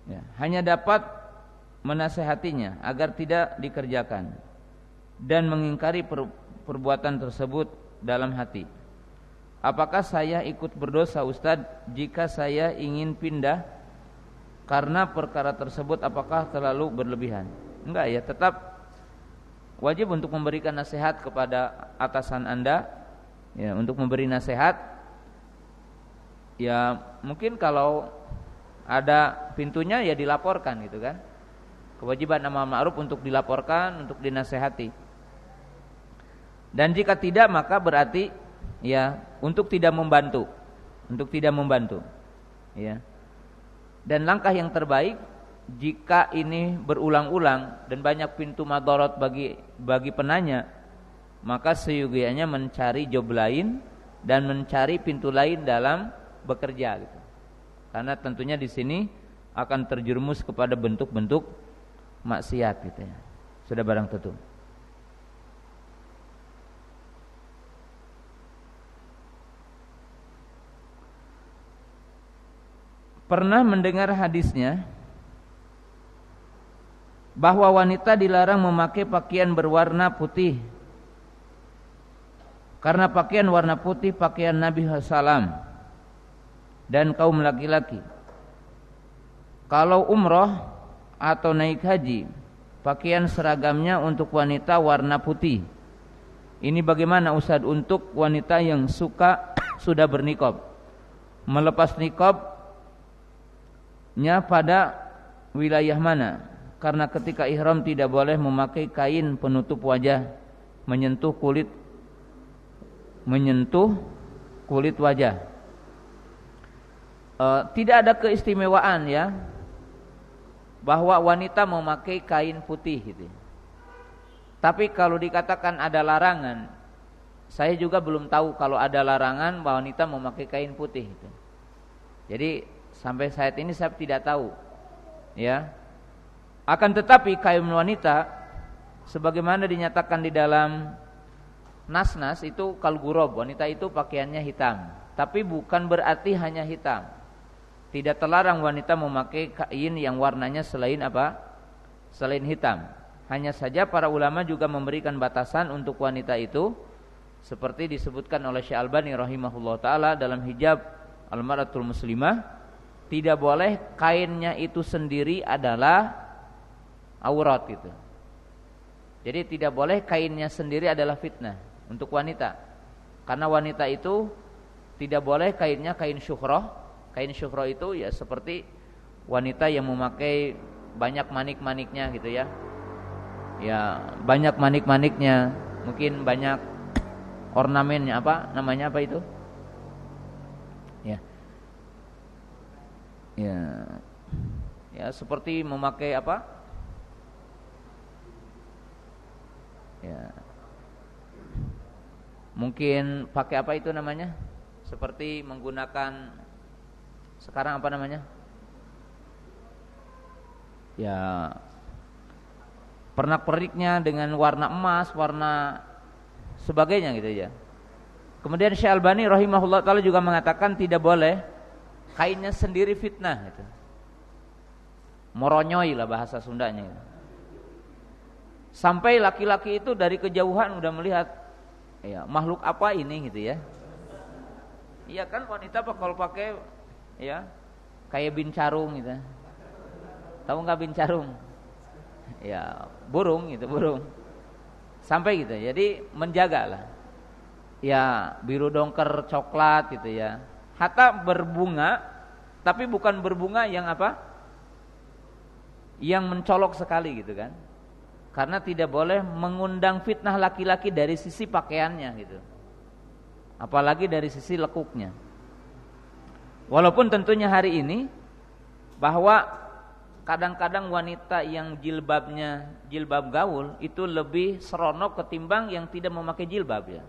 Ya, hanya dapat menasehatinya agar tidak dikerjakan dan mengingkari perbuatan tersebut dalam hati. Apakah saya ikut berdosa, Ustadz, jika saya ingin pindah karena perkara tersebut? Apakah terlalu berlebihan? Enggak ya, tetap wajib untuk memberikan nasihat kepada atasan Anda, ya, untuk memberi nasihat. Ya, mungkin kalau ada pintunya ya dilaporkan gitu kan. Kewajiban amar ma'ruf untuk dilaporkan, untuk dinasehati. Dan jika tidak maka berarti ya untuk tidak membantu. Ya. Dan langkah yang terbaik jika ini berulang-ulang dan banyak pintu madharat bagi penanya, maka seyogianya mencari job lain dan mencari pintu lain dalam bekerja gitu. Karena tentunya di sini akan terjerumus kepada bentuk-bentuk maksiat gitu ya. Sudah barang tentu. Pernah mendengar hadisnya bahwa wanita dilarang memakai pakaian berwarna putih karena pakaian warna putih pakaian Nabi SAW dan kaum laki-laki. Kalau umroh atau naik haji, pakaian seragamnya untuk wanita warna putih. Ini bagaimana Ustaz untuk wanita yang sudah bernikab, melepas nikabnya pada wilayah mana? Karena ketika ihram tidak boleh memakai kain penutup wajah menyentuh kulit wajah. Tidak ada keistimewaan ya bahwa wanita memakai kain putih gitu. Tapi kalau dikatakan ada larangan, saya juga belum tahu kalau ada larangan bahwa wanita memakai kain putih gitu. Jadi sampai saat ini saya tidak tahu ya. Akan tetapi kain wanita sebagaimana dinyatakan di dalam nas-nas itu kalgurob, wanita itu pakaiannya hitam. Tapi bukan berarti hanya hitam. Tidak terlarang wanita memakai kain yang warnanya selain apa? Selain hitam. Hanya saja para ulama juga memberikan batasan untuk wanita itu, seperti disebutkan oleh Syekh Albani rahimahullah ta'ala dalam hijab al-mar'atul muslimah, tidak boleh kainnya itu sendiri adalah aurat gitu. Jadi tidak boleh kainnya sendiri adalah fitnah untuk wanita. Karena wanita itu tidak boleh kainnya kain syuhroh. Kain syuhroh itu ya seperti wanita yang memakai banyak manik-maniknya gitu ya. Ya, banyak manik-maniknya, mungkin banyak ornamennya, apa namanya, apa itu? Ya. Ya. Ya, seperti memakai apa? Ya. Mungkin pakai apa itu namanya? Seperti menggunakan sekarang apa namanya? Ya, pernak-perniknya dengan warna emas, warna sebagainya gitu ya. Kemudian Syekh Albani rahimahullah taala juga mengatakan tidak boleh kainnya sendiri fitnah gitu. Moronyoy lah bahasa Sundanya gitu. Sampai laki-laki itu dari kejauhan udah melihat, ya, makhluk apa ini gitu ya. Iya kan wanita kalau pakai ya kayak bincarung gitu. Tahu nggak bincarung? Ya, burung gitu, burung. Sampai gitu. Jadi menjagalah. Ya, biru dongker coklat gitu ya. Hatta berbunga, tapi bukan berbunga yang apa? Yang mencolok sekali gitu kan. Karena tidak boleh mengundang fitnah laki-laki dari sisi pakaiannya gitu. Apalagi dari sisi lekuknya. Walaupun tentunya hari ini bahwa kadang-kadang wanita yang jilbabnya jilbab gaul itu lebih seronok ketimbang yang tidak memakai jilbab ya.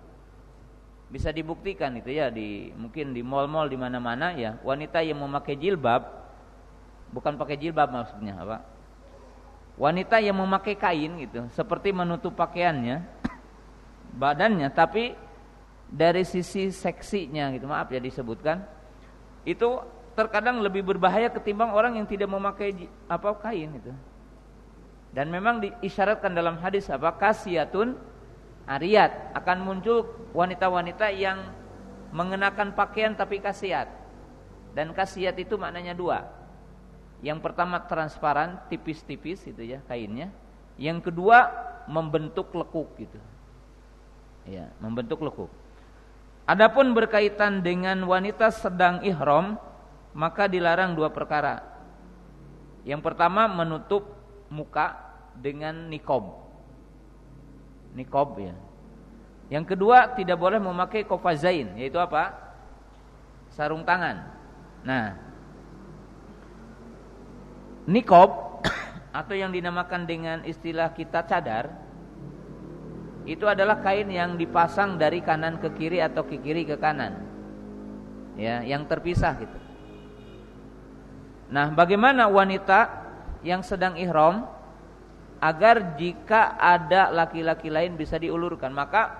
Bisa dibuktikan itu ya mungkin di mal-mal di mana-mana ya, wanita yang memakai jilbab, bukan pakai jilbab maksudnya apa? Wanita yang memakai kain gitu, seperti menutup pakaiannya, badannya, tapi dari sisi seksinya gitu, maaf ya disebutkan, itu terkadang lebih berbahaya ketimbang orang yang tidak memakai kain itu. Dan memang diisyaratkan dalam hadis apa? Kasiyatun ariyat, akan muncul wanita-wanita yang mengenakan pakaian tapi kasiat. Dan kasiat itu maknanya dua. Yang pertama transparan, tipis-tipis itu ya kainnya. Yang kedua membentuk lekuk gitu. Ya, membentuk lekuk. Adapun berkaitan dengan wanita sedang ihram, maka dilarang dua perkara. Yang pertama menutup muka dengan niqab. Niqab ya. Yang kedua tidak boleh memakai qafazain, yaitu apa? Sarung tangan. Nah, niqab atau yang dinamakan dengan istilah kita cadar, itu adalah kain yang dipasang dari kanan ke kiri atau ke kiri ke kanan. Ya, yang terpisah gitu. Nah, bagaimana wanita yang sedang ihram agar jika ada laki-laki lain bisa diulurkan, maka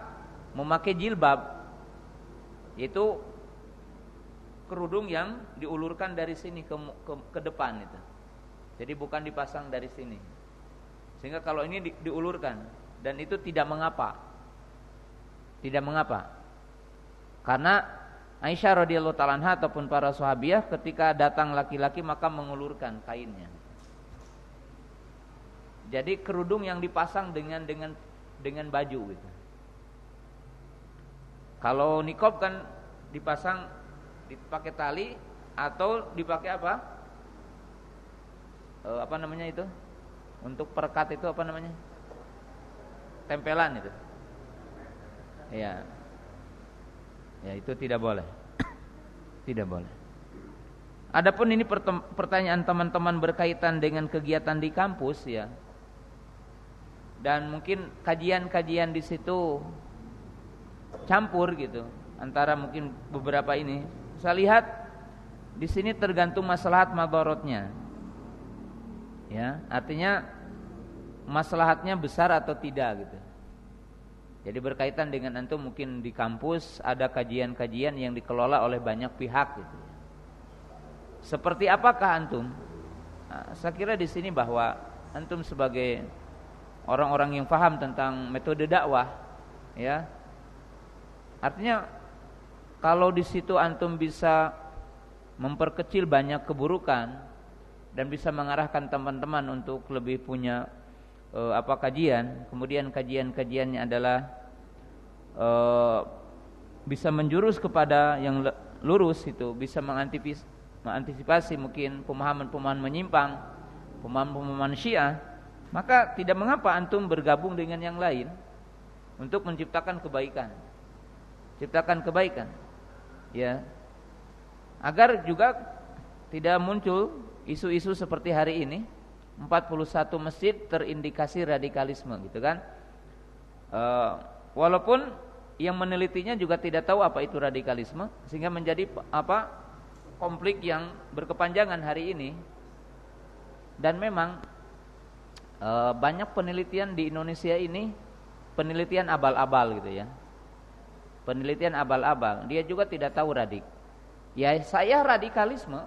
memakai jilbab, yaitu kerudung yang diulurkan dari sini ke depan itu. Jadi bukan dipasang dari sini. Sehingga kalau ini diulurkan, dan itu tidak mengapa. Tidak mengapa. Karena Aisyah radhiyallahu ta'ala anha ataupun para sahabiah ketika datang laki-laki maka mengulurkan kainnya. Jadi kerudung yang dipasang dengan baju gitu. Kalau niqab kan dipasang dipakai tali atau dipakai apa? Apa namanya itu? Untuk perekat itu apa namanya? Tempelan itu. Ya. Ya, itu tidak boleh. Tidak boleh. Adapun ini pertanyaan teman-teman berkaitan dengan kegiatan di kampus ya. Dan mungkin kajian-kajian di situ campur gitu antara mungkin beberapa ini. Saya lihat di sini tergantung maslahat madharatnya. Ya, artinya maslahatnya besar atau tidak gitu. Jadi berkaitan dengan antum mungkin di kampus ada kajian-kajian yang dikelola oleh banyak pihak gitu. Seperti apakah antum? Nah, saya kira di sini bahwa antum sebagai orang-orang yang paham tentang metode dakwah, ya, artinya kalau di situ antum bisa memperkecil banyak keburukan dan bisa mengarahkan teman-teman untuk lebih punya kajian, kemudian kajian-kajiannya adalah bisa menjurus kepada yang lurus, itu bisa mengantisipasi mungkin pemahaman-pemahaman menyimpang, pemahaman-pemahaman Syiah, maka tidak mengapa antum bergabung dengan yang lain untuk menciptakan kebaikan. Ciptakan kebaikan. Ya. Agar juga tidak muncul isu-isu seperti hari ini, 41 masjid terindikasi radikalisme gitu kan. Walaupun yang menelitinya juga tidak tahu apa itu radikalisme, sehingga menjadi konflik yang berkepanjangan hari ini. Dan memang banyak penelitian di Indonesia ini penelitian abal-abal gitu ya. Penelitian abal-abal. Dia juga tidak tahu Ya, saya radikalisme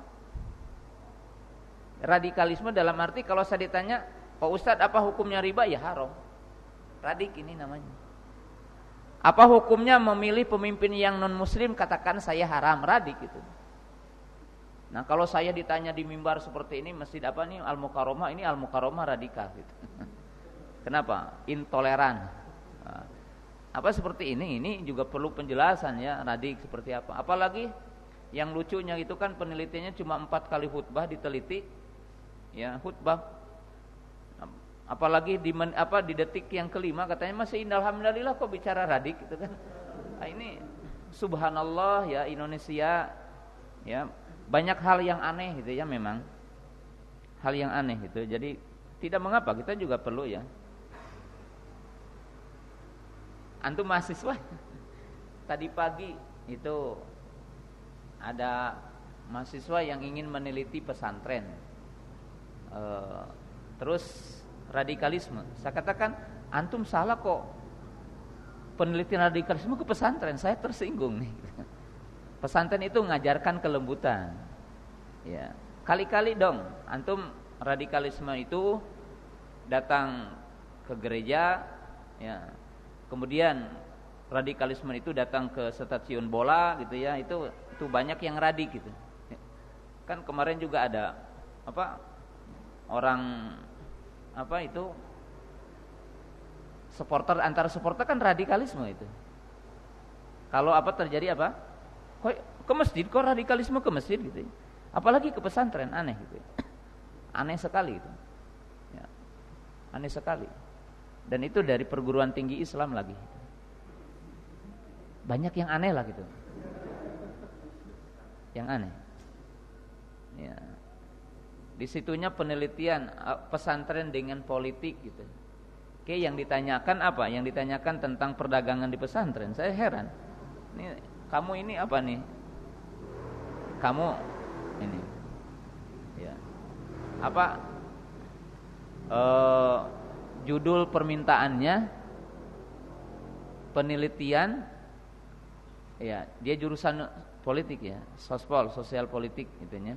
dalam arti kalau saya ditanya, Pak Ustadz apa hukumnya riba? Ya haram. Radik ini namanya. Apa hukumnya memilih pemimpin yang non muslim? Katakan saya haram. Radik itu. Nah kalau saya ditanya di mimbar seperti ini, masjid apa nih? Al-Mukarramah, ini Al-Mukarramah radikal gitu. Kenapa? Intoleran. Nah, apa seperti ini juga perlu penjelasan ya, radik seperti apa. Apalagi yang lucunya itu kan penelitiannya cuma 4 kali khutbah diteliti, ya khutbah. Apalagi di detik yang kelima katanya masih alhamdulillah kok bicara radik gitu kan. Nah, ini subhanallah ya Indonesia ya, banyak hal yang aneh gitu ya, memang hal yang aneh gitu. Jadi tidak mengapa kita juga perlu ya. Antum mahasiswa tadi pagi itu ada mahasiswa yang ingin meneliti pesantren, terus radikalisme. Saya katakan antum salah kok, penelitian radikalisme ke pesantren. Saya tersinggung nih. Pesantren itu mengajarkan kelembutan. Ya, kali-kali dong antum radikalisme itu datang ke gereja, ya. Kemudian radikalisme itu datang ke stasiun bola gitu ya. Itu banyak yang radik gitu. Kan kemarin juga ada supporter, antara supporter kan radikalisme itu. Kalau terjadi kok ke masjid, kok radikalisme ke masjid gitu ya. Apalagi ke pesantren, aneh gitu ya. Aneh sekali itu ya. Aneh sekali. Dan itu dari perguruan tinggi Islam lagi. Banyak yang aneh lah gitu. Yang aneh ya. Di situnya penelitian pesantren dengan politik gitu. Oke, yang ditanyakan apa? Yang ditanyakan tentang perdagangan di pesantren. Saya heran. Ini kamu ini apa nih? Kamu ini ya. Judul permintaannya penelitian ya, dia jurusan politik ya, sospol, sosial politik itunya.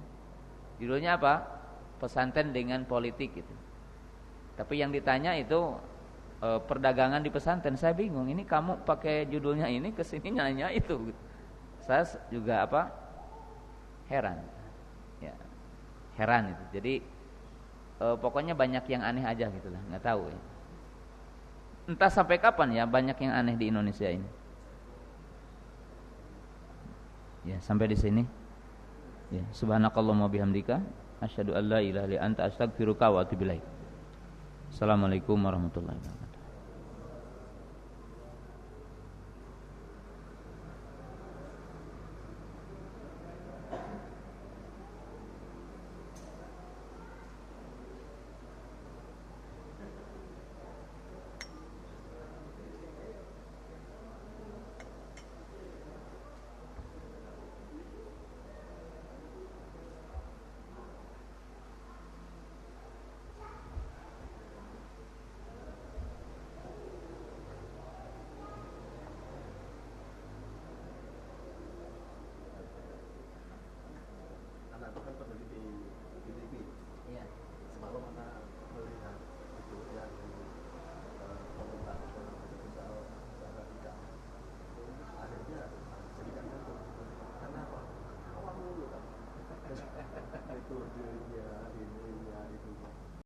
Judulnya apa? Pesantren dengan politik gitu. Tapi yang ditanya itu perdagangan di pesantren. Saya bingung, ini kamu pakai judulnya ini kesini nanya itu gitu. Saya juga heran ya, heran itu. Jadi pokoknya banyak yang aneh aja gitulah, nggak tahu ya. Entah sampai kapan ya banyak yang aneh di Indonesia ini. Ya, sampai di sini. Ya, subhanakallahumma bihamdika asyhadu an la ilaha illa anta astaghfiruka wa atubu ilaik. Assalamualaikum warahmatullahi wabarakatuh.